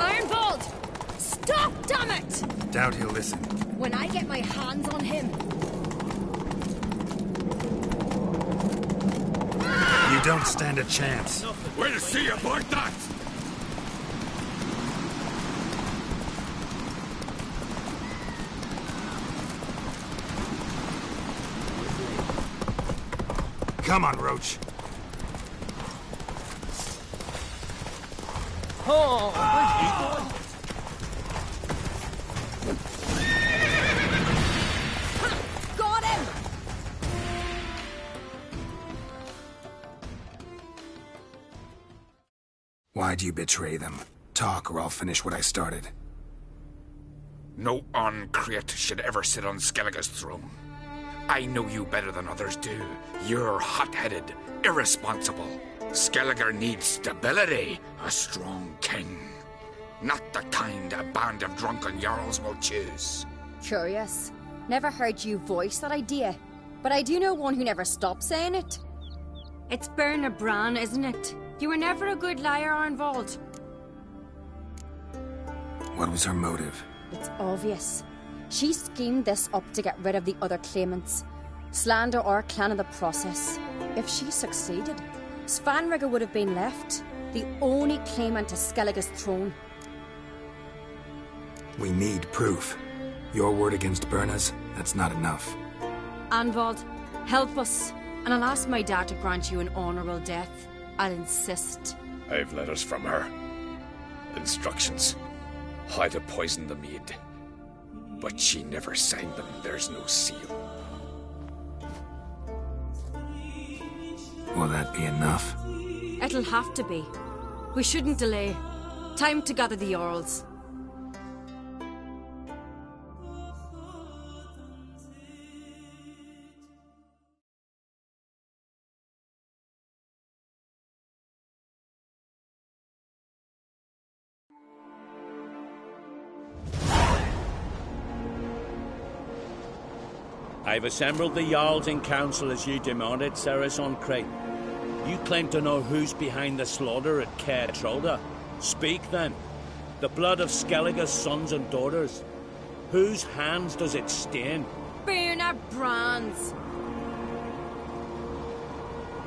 Arnvald! Stop, damn it! Doubt he'll listen. When I get my hands on him... You don't stand a chance. We'll see about that! Come on, Roach. Oh, where's he going? Got him! Why'd you betray them? Talk, or I'll finish what I started. No Oncreate should ever sit on Skellige's throne. I know you better than others do. You're hot-headed, irresponsible. Skellige needs stability, a strong king. Not the kind a band of drunken jarls will choose. Curious. Never heard you voice that idea. But I do know one who never stops saying it. It's Berna Bran, isn't it? You were never a good liar, Arnvald. What was her motive? It's obvious. She schemed this up to get rid of the other claimants. Slander our clan in the process. If she succeeded, Svanrigger would have been left, the only claimant to Skellige's throne. We need proof. Your word against Berna's, that's not enough. Arnvald, help us, and I'll ask my dad to grant you an honourable death. I'll insist. I've letters from her. Instructions. How to poison the mead. But she never signed them. There's no seal. Will that be enough? It'll have to be. We shouldn't delay. Time to gather the Jarls. I've assembled the Jarls in council as you demanded, Ceres on Crate. You claim to know who's behind the slaughter at Caer Trolda. Speak then. The blood of Skellige's sons and daughters. Whose hands does it stain? Birna Brand's.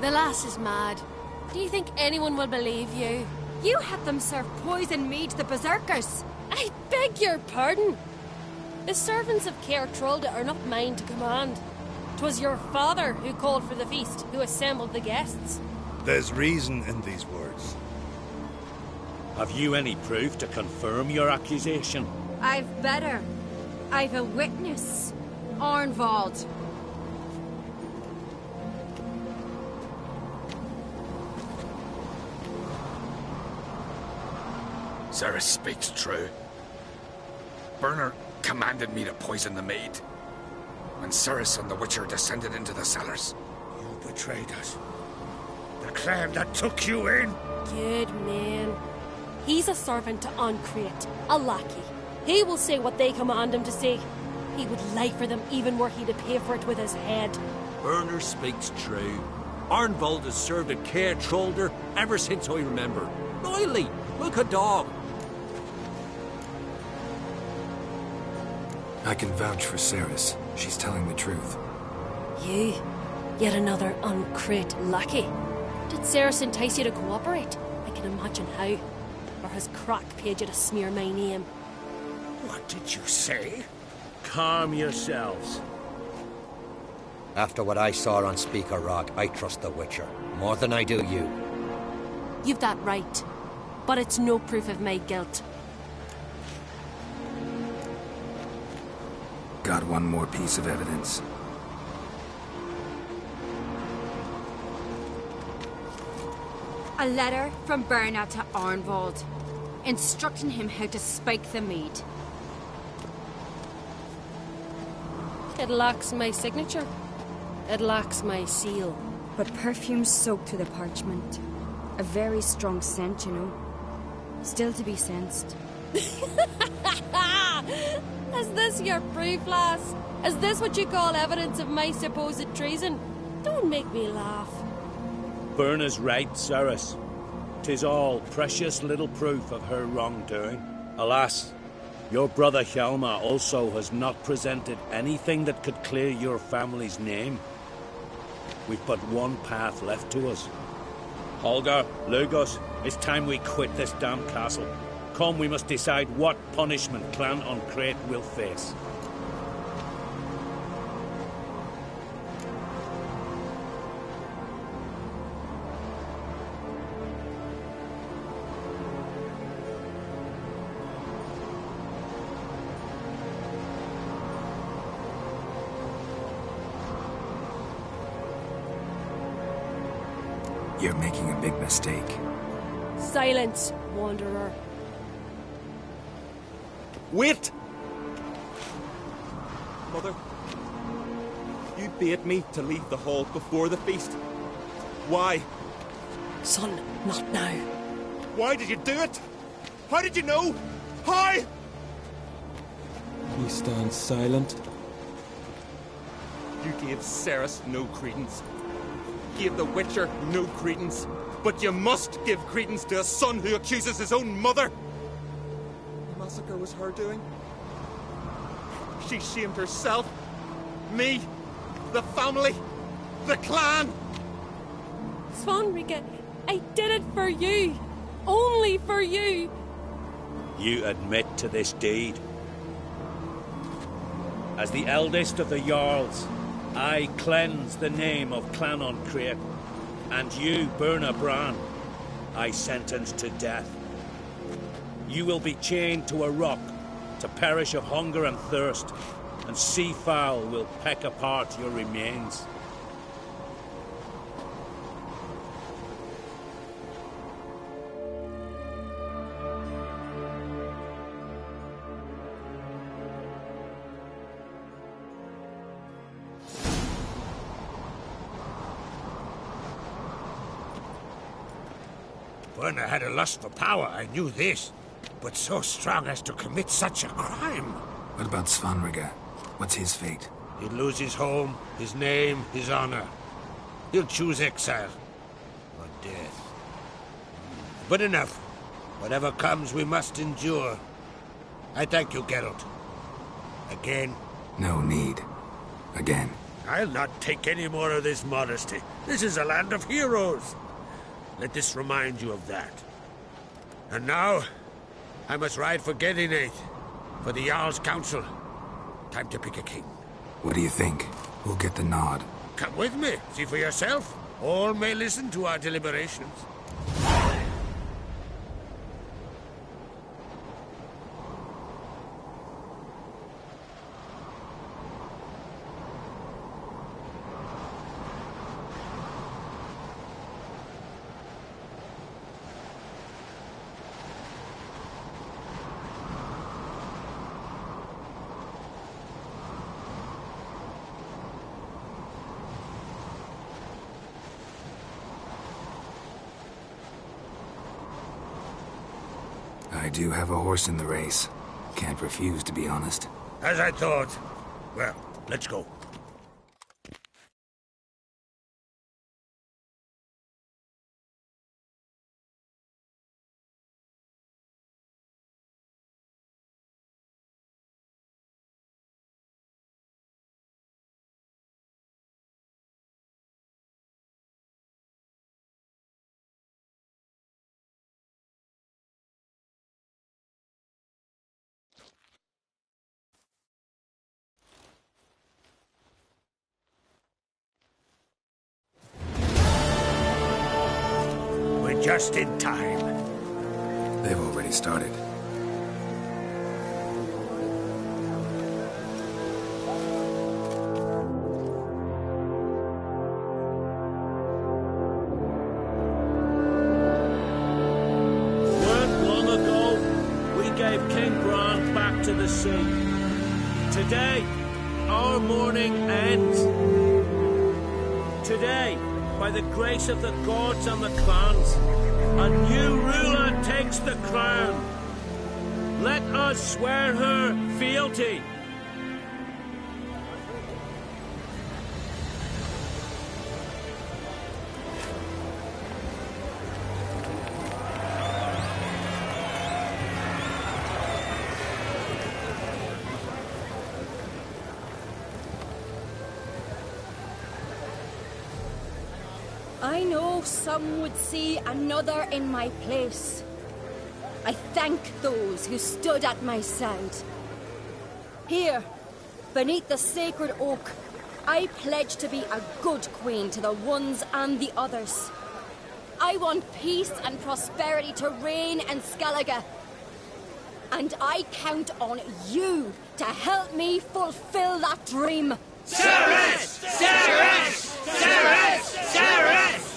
The lass is mad. Do you think anyone will believe you? You had them serve poison mead to the berserkers. I beg your pardon. The servants of Caer Trolda are not mine to command. 'Twas your father who called for the feast, who assembled the guests. There's reason in these words. Have you any proof to confirm your accusation? I've better. I've a witness. Arnvald. Ceres speaks true. Burner commanded me to poison the maid. When Ceres and the Witcher descended into the cellars. You betrayed us. The clan that took you in. Good man. He's a servant to Ancrate, a lackey. He will say what they command him to say. He would lie for them even were he to pay for it with his head. Burner speaks true. Arnvald has served at Caer Trolder ever since I remember. Loyally, like a dog. I can vouch for Ceres. She's telling the truth. You? Yet another Ancrate lackey? Did Ceres entice you to cooperate? I can imagine how. Or has Crack paid you to smear my name? What did you say? Calm yourselves. After what I saw on Speaker Rock, I trust the Witcher. More than I do you. You've that right. But it's no proof of my guilt. Got one more piece of evidence. A letter from Birna to Arnvald, instructing him how to spike the mead. It lacks my signature. It lacks my seal. But perfume soaked through the parchment. A very strong scent, you know. Still to be sensed. Is this your proof, lass? Is this what you call evidence of my supposed treason? Don't make me laugh. Burna's right, Ceres. 'Tis all precious little proof of her wrongdoing. Alas, your brother Hjalmar also has not presented anything that could clear your family's name. We've but one path left to us. Holger, Lugos, it's time we quit this damn castle. Come, we must decide what punishment Clan Ancrate will face. You're making a big mistake. Silence, wanderer. Wait! Mother, you bade me to leave the hall before the feast. Why? Son, not now. Why did you do it? How did you know? How? He stands silent. You gave Ceres no credence. Gave the Witcher no credence. But you must give credence to a son who accuses his own mother. The massacre was her doing. She shamed herself, me, the family, the clan. Svanrika, I did it for you. Only for you. You admit to this deed. As the eldest of the Jarls, I cleanse the name of Clan Ancrate, and you, Birna Bran, I sentence to death. You will be chained to a rock to perish of hunger and thirst, and sea fowl will peck apart your remains. Birna had a lust for power, I knew this. But so strong as to commit such a crime. What about Svanrika? What's his fate? He'd lose his home, his name, his honor. He'll choose exile. Or death. But enough. Whatever comes, we must endure. I thank you, Geralt. Again. No need. Again. I'll not take any more of this modesty. This is a land of heroes. Let this remind you of that. And now, I must ride for Gedinath, for the Jarl's Council. Time to pick a king. What do you think? Who'll get the nod? Come with me, see for yourself. All may listen to our deliberations. I do have a horse in the race. Can't refuse, to be honest. As I thought. Well, let's go. Just in time. They've already started. Weren't long ago, we gave King Bran back to the sea. Today, our mourning ends. Today, by the grace of the gods and the clans, a new ruler takes the crown. Let us swear her fealty. I know some would see another in my place. I thank those who stood at my side. Here, beneath the sacred oak, I pledge to be a good queen to the ones and the others. I want peace and prosperity to reign in Skellige. And I count on you to help me fulfill that dream. Ceres! Ceres! Ceres! Ceres!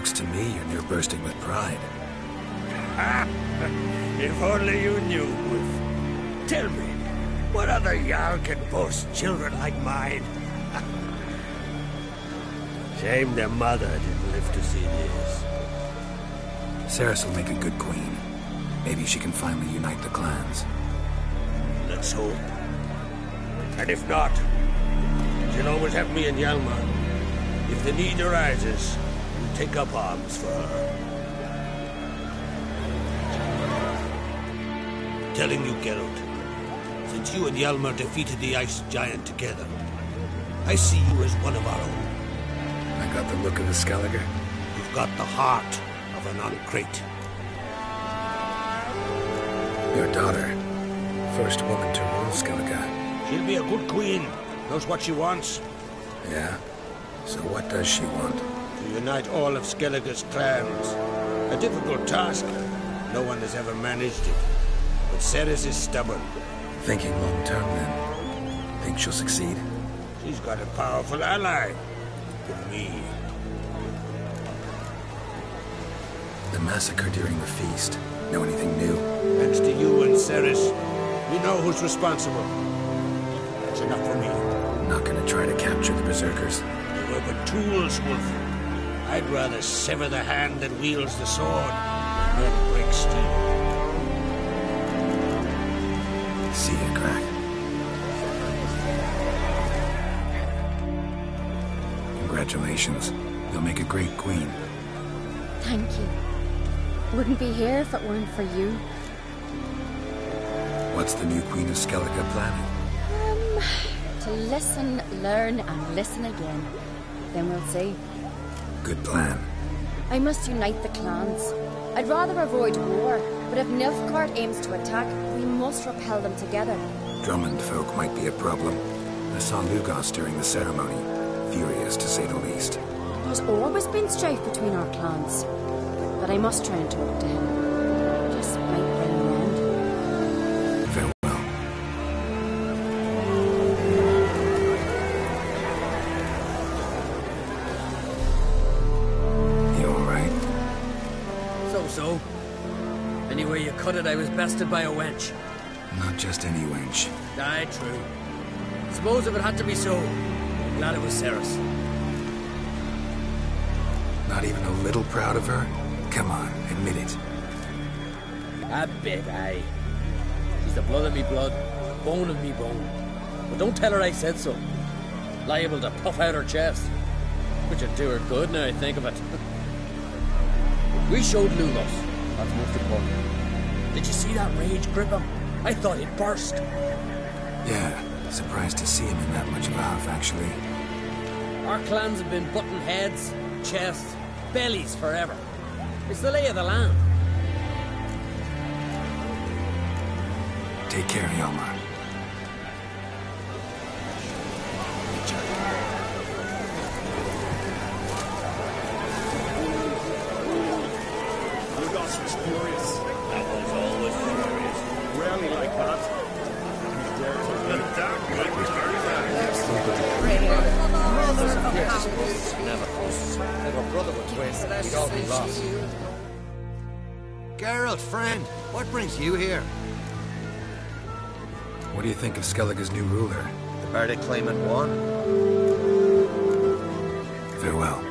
Looks to me you're near bursting with pride. If only you knew, Wolf. Tell me, what other Jarl can boast children like mine? Shame their mother didn't live to see this. Ceres will make a good queen. Maybe she can finally unite the clans. Let's hope. And if not, she'll always have me and Hjalmar. If the need arises, we'll take up arms for her. Telling you, Geralt, since you and Hjalmar defeated the Ice Giant together, I see you as one of our own. I got the look of a Skelliger. You've got the heart of an Uncrate. Your daughter. First woman to rule Skellige. She'll be a good queen. Knows what she wants. Yeah? So what does she want? To unite all of Skellige's clans. A difficult task. No one has ever managed it. But Ceres is stubborn. Thinking long term, then. Think she'll succeed? She's got a powerful ally. In me. The massacre during the feast. Know anything new? Thanks to you and Ceres, we know who's responsible. That's enough for me. Not gonna try to capture the berserkers. They were but tools, Wolf. I'd rather sever the hand that wields the sword than break steel. See ya, Crack. Congratulations. You'll make a great queen. Thank you. Wouldn't be here if it weren't for you. What's the new Queen of Skellige planning? To listen, learn, and listen again. Then we'll see. Good plan. I must unite the clans. I'd rather avoid war, but if Nilfgaard aims to attack, we must repel them together. Drummond folk might be a problem. I saw Lugos during the ceremony. Furious, to say the least. There's always been strife between our clans. But I must try and talk to him. Just might bring him round. Farewell. You alright? So. Anyway you cut it, I was bested by a wench. Not just any wench. Aye, true. Suppose if it had to be so, glad it was Ceres. Not even a little proud of her? Come on, admit it. A bit, aye. She's the blood of me blood, bone of me bone. But don't tell her I said so. Liable to puff out her chest. Which would do her good now I think of it. We showed Lugos. That's most important. Did you see that rage grip him? I thought he'd burst. Yeah, surprised to see him in that much of a huff, actually. Our clans have been butting heads, chests, bellies forever. It's the lay of the land. Take care, Hjalmar. Lugos was furious. That was always furious. Rarely like that. The dark one was very bad. If a brother would win, we'd all be lost. Geralt, friend, what brings you here? What do you think of Skellige's new ruler? The verdict claimant won. Farewell.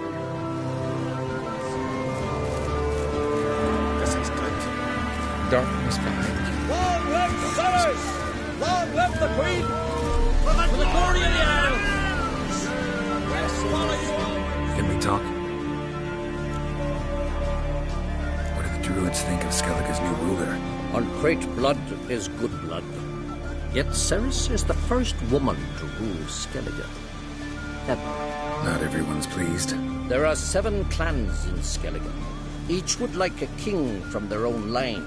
This is good. Darkness behind. Long live Ceres! Long live the Queen! For the glory of the Isle! Can we talk? What do the druids think of Skellige's new ruler? Uncrate blood is good blood. Yet Ceres is the first woman to rule Skellige. Not everyone's pleased. There are 7 clans in Skellige. Each would like a king from their own line,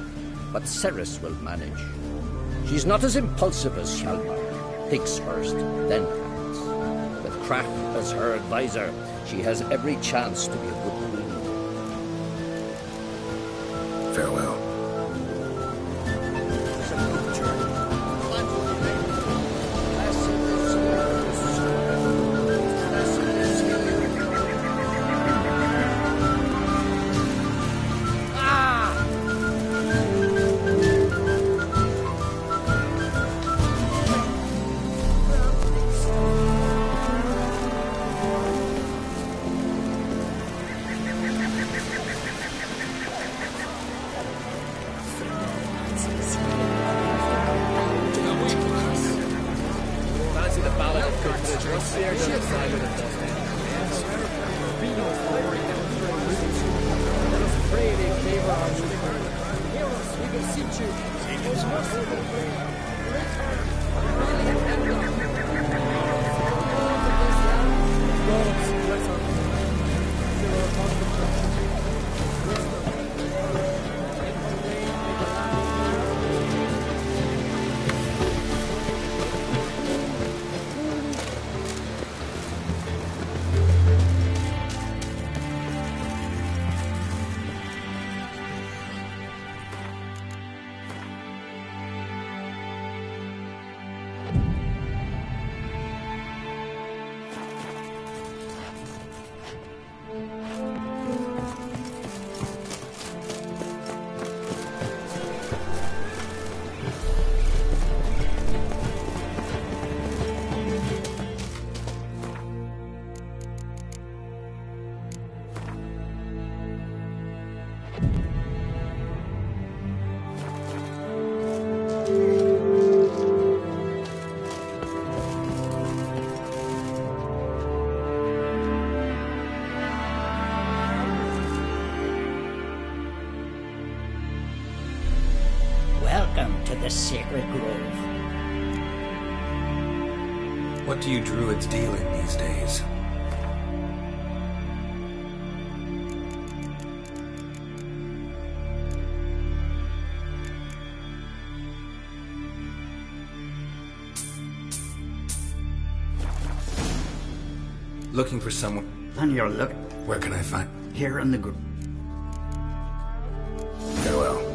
but Ceres will manage. She's not as impulsive as Hjalmar. Thinks first, then acts. With Crack as her advisor, she has every chance to be a good queen. Farewell. Welcome to the Sacred Grove. What do you druids deal in these days? Looking for someone. And you're looking. Where can I find? Here in the group. Farewell.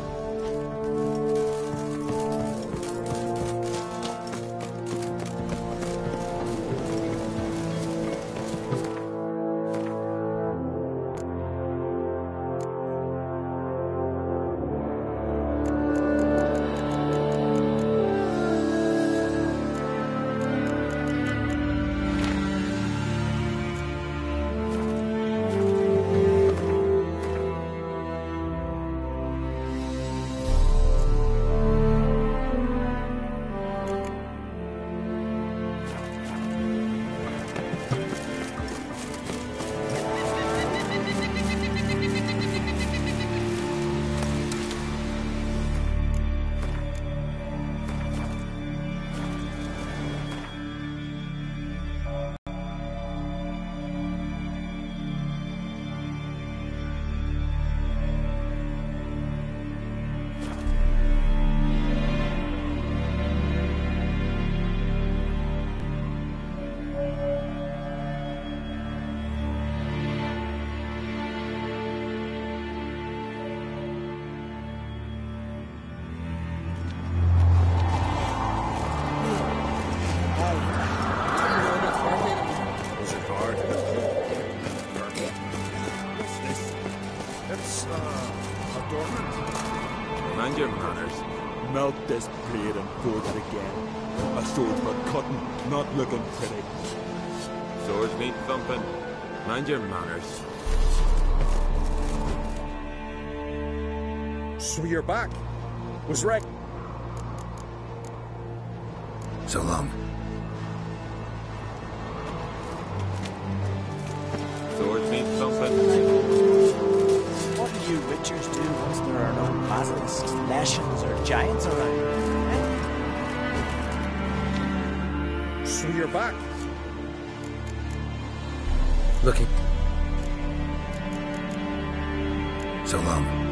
Mind your manners. Melt this blade and forge it again. A sword for cutting, not looking pretty. Swords mean thumping. Mind your manners. So you're back. Was right. So long. Swords mean thumping. What do you witchers do once there are no basilisks, lashings, or giants around? So you're back. Looking. So long.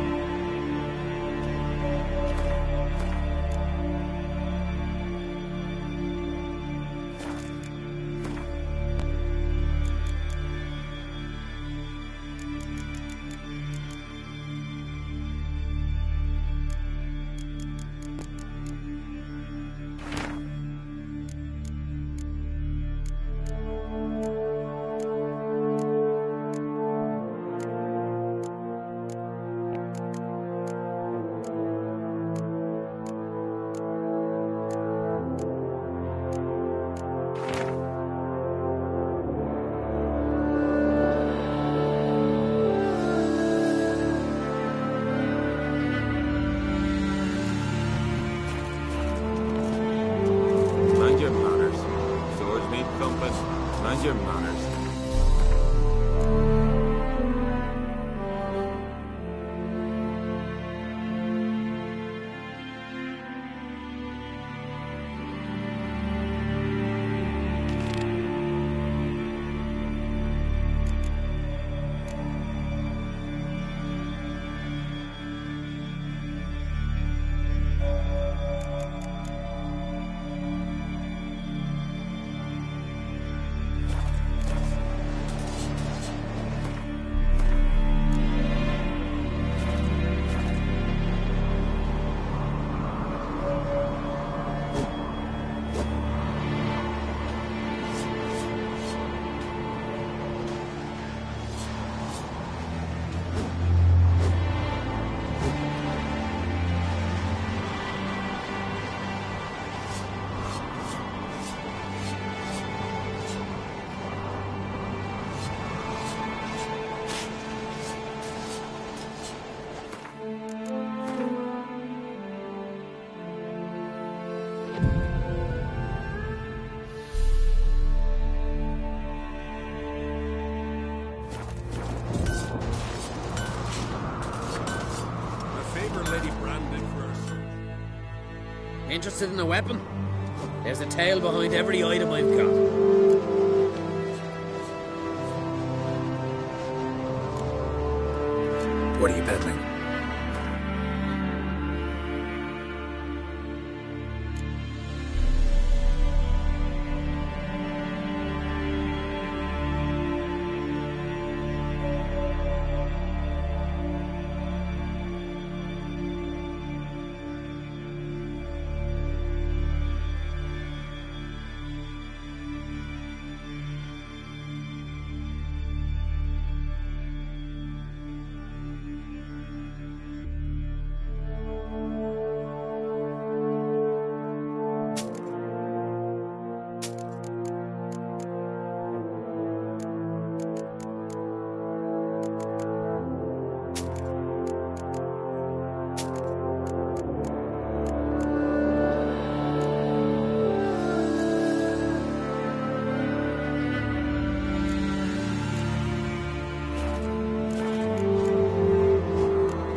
favor Lady Brandon for her son. Interested in a weapon? There's a tale behind every item I've got. What are you peddling?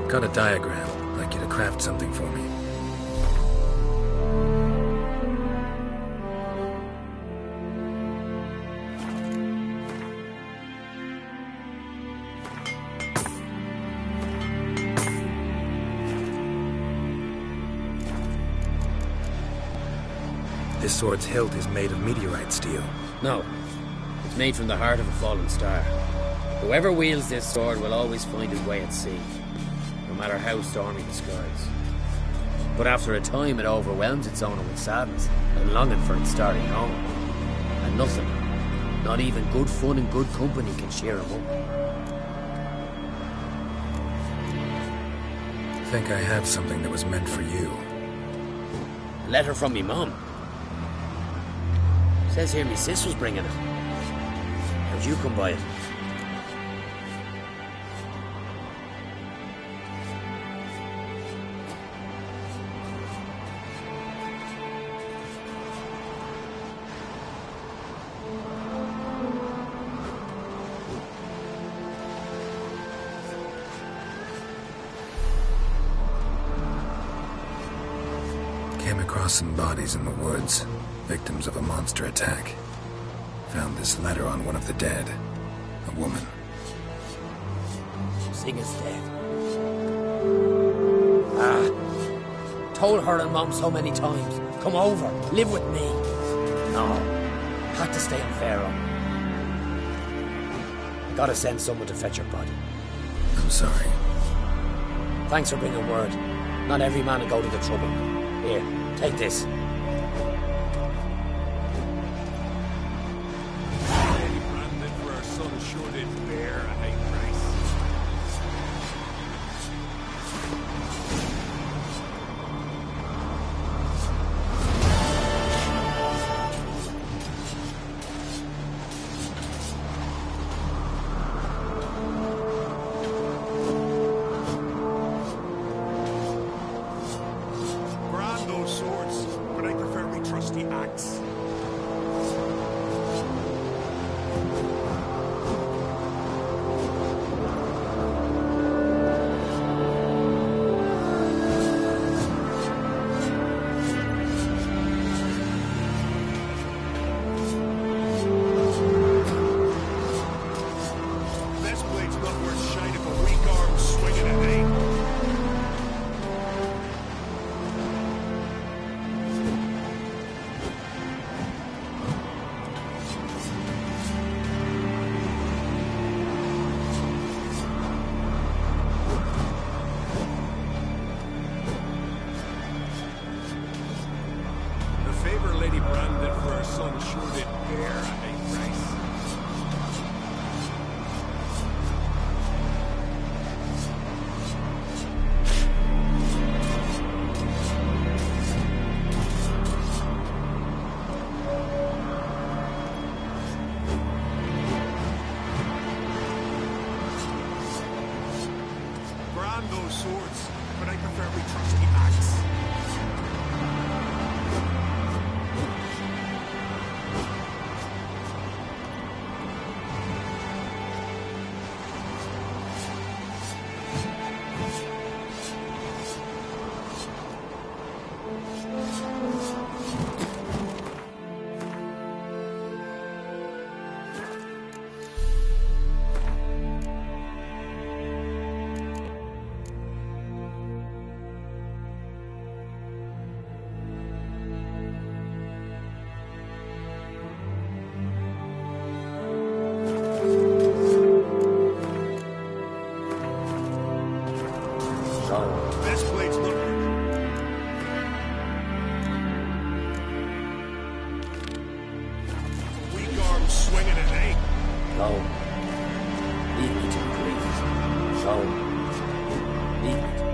Got a diagram. I'd like you to craft something for me. This sword's hilt is made of meteorite steel. No. It's made from the heart of a fallen star. Whoever wields this sword will always find his way at sea, no matter how stormy the skies. But after a time it overwhelms its owner with sadness and longing for its starting home. And nothing, not even good fun and good company, can cheer him up. I think I have something that was meant for you. A letter from me mum. Says here me sis was bringing it. How'd you come by it? Came across some bodies in the woods, victims of a monster attack. Found this letter on one of the dead. A woman. Singer's dead. Ah. Told her and Mom so many times. Come over, live with me. No. Had to stay in Pharaoh. Gotta send someone to fetch her body. I'm sorry. Thanks for bringing word. Not every man will go to the trouble. Here, take this. Lady Brandon for her son sure did bear a high price. Grand those swords, but I prefer my trusty axe. This blade's not worth shining if a weak arm swinging at me. The favor Lady Brandon for her son sure did bear a high price. Grand those swords, but I prefer my trusty axe. This blade's not... Weak arm swinging it, eh? No. Lead me to the grave. No. Lead me to...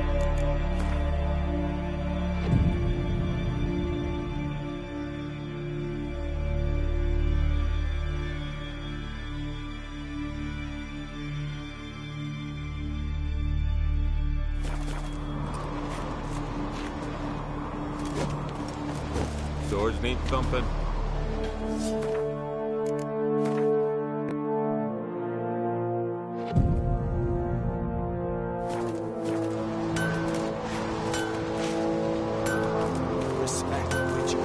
Swords need thumping. Respect, Witcher.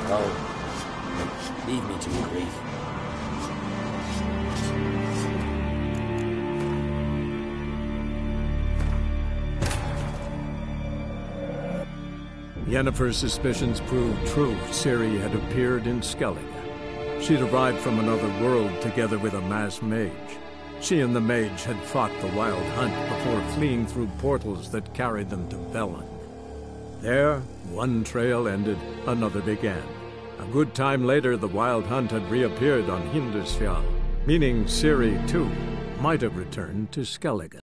No. Lead me to the grave. Yennefer's suspicions proved true. Ciri had appeared in Skellige. She'd arrived from another world together with a masked mage. She and the mage had fought the Wild Hunt before fleeing through portals that carried them to Velen. There, one trail ended, another began. A good time later, the Wild Hunt had reappeared on Hindusfjall, meaning Ciri, too, might have returned to Skellige.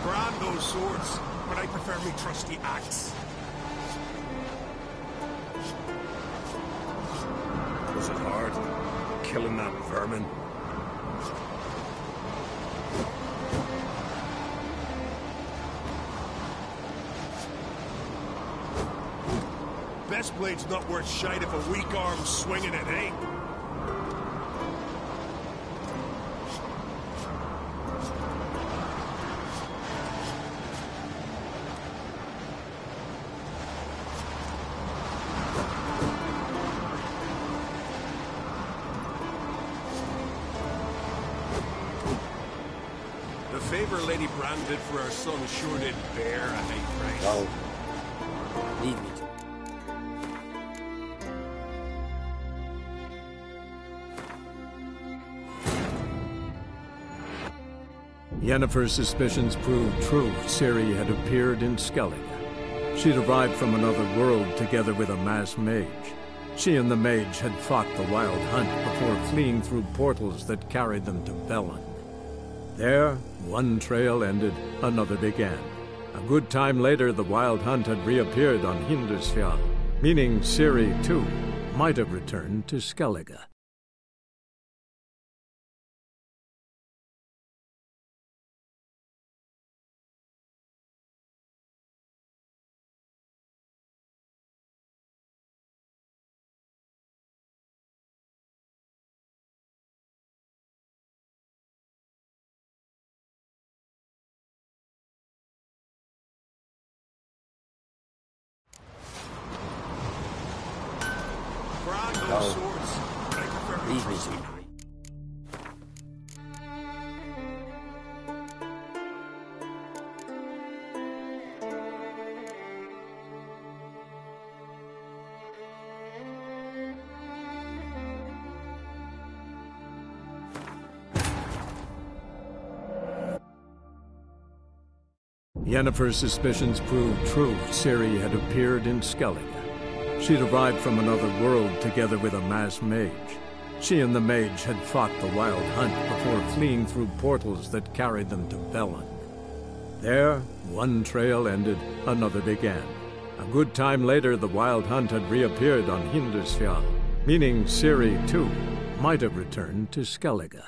Grand those swords, but I prefer me trusty axe. Was it hard? Killing that vermin? Best blade's not worth shite if a weak arm's swinging it, eh? The favor Lady Bran did for our son sure did bear a high price. No. Lead me to... Yennefer's suspicions proved true. Ciri had appeared in Skellige. She'd arrived from another world together with a masked mage. She and the mage had fought the Wild Hunt before fleeing through portals that carried them to Velen. There, one trail ended, another began. A good time later, the Wild Hunt had reappeared on Hindusfjall, meaning Ciri, too, might have returned to Skellige. No. Lead me to the grave. Yennefer's suspicions proved true. Ciri had appeared in Skellige. She'd arrived from another world together with a masked mage. She and the mage had fought the Wild Hunt before fleeing through portals that carried them to Velen. There, one trail ended, another began. A good time later, the Wild Hunt had reappeared on Hindusfjall, meaning Ciri, too, might have returned to Skellige.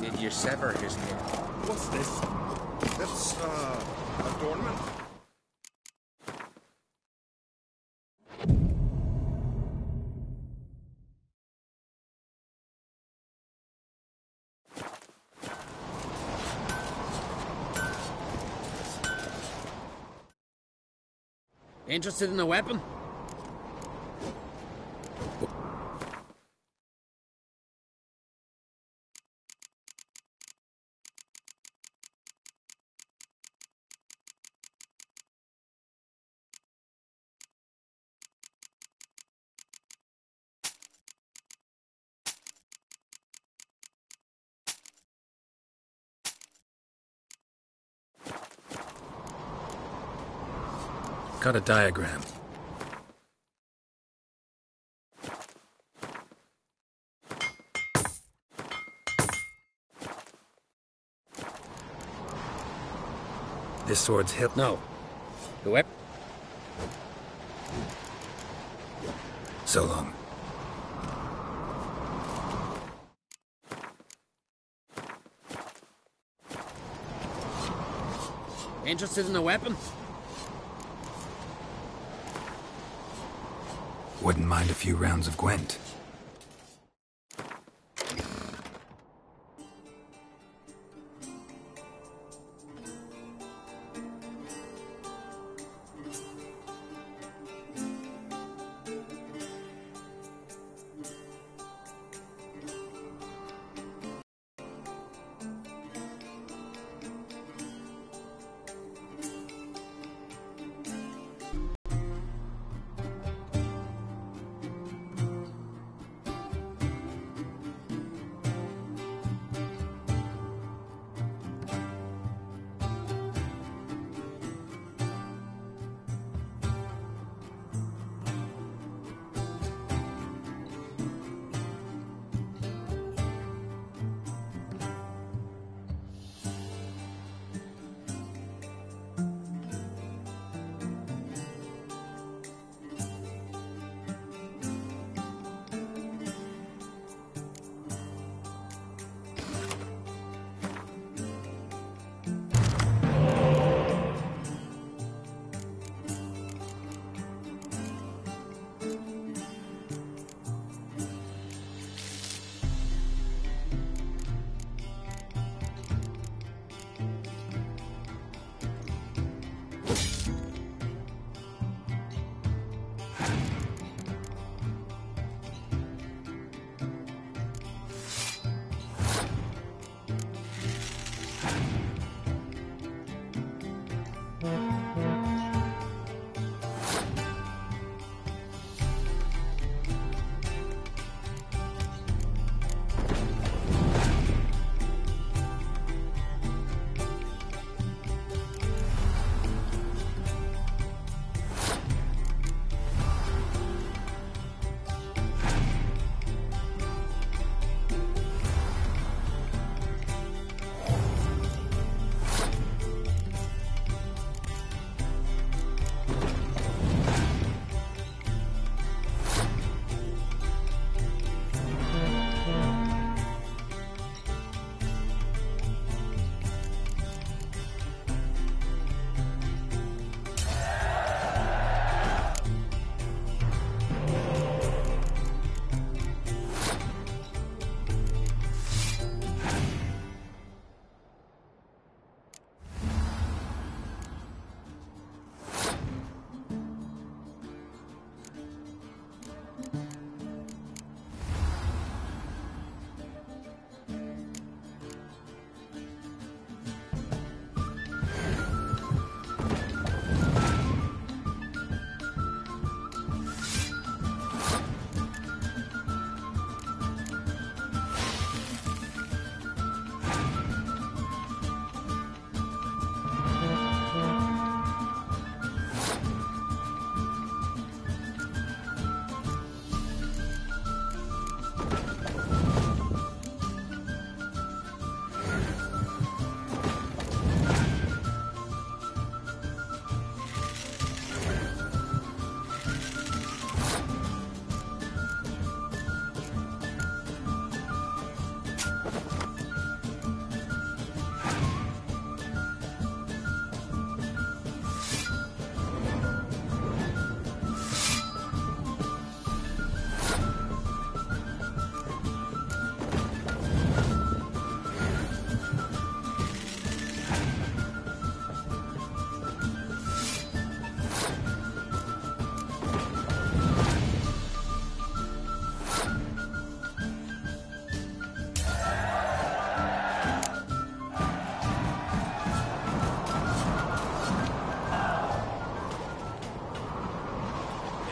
Did you sever his head? What's this? It's, adornment. Interested in a weapon? Got a diagram. This sword's hip. No. The weapon? So long. Interested in a weapon? Wouldn't mind a few rounds of Gwent.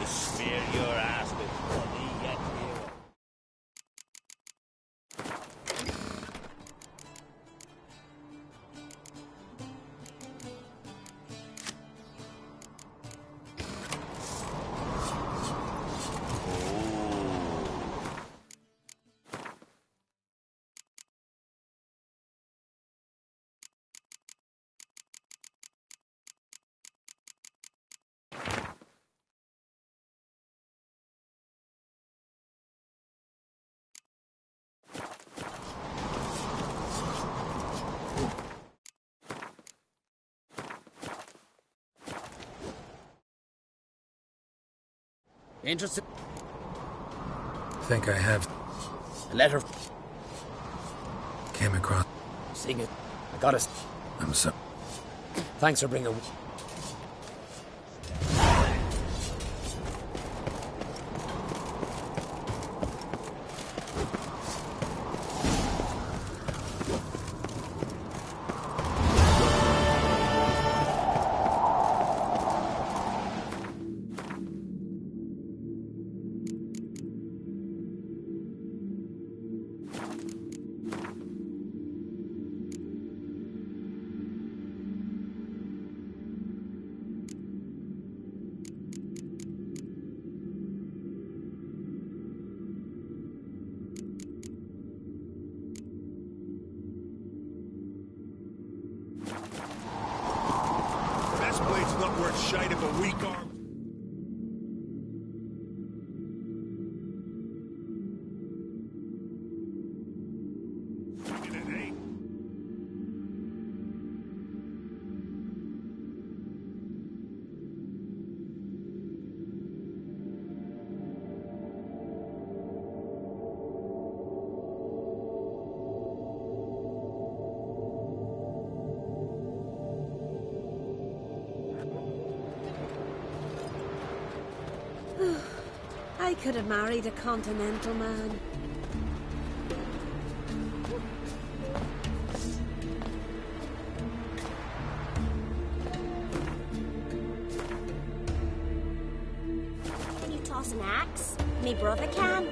smear your ass with honey yet, hero. Interested? Think I have. A letter. Came across. Seeing it. I got it. I'm so. Thanks for bringing. Not worth shite of a weak arm. I could have married a continental man. Can you toss an axe? Me brother can.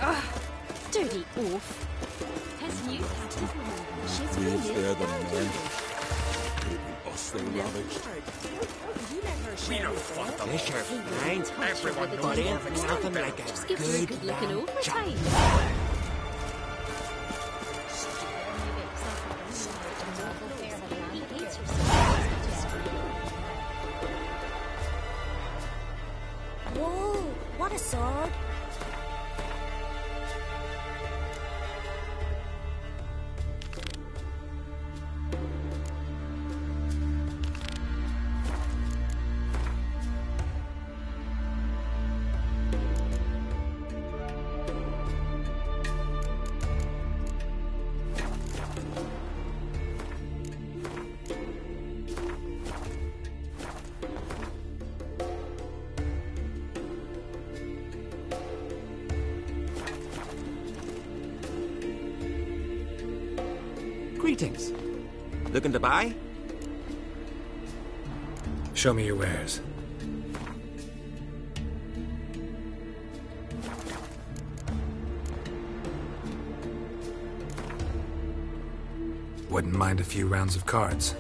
Ugh, dirty oaf. His new cat is woman. She's Leaves really there the man. Maybe us they ravaged. We don't want them. This your mind. Everyone got in for nothing like a Just give her a good looking overtime. Whoa, what a sword. Greetings. Looking to buy? Show me your wares. Wouldn't mind a few rounds of cards.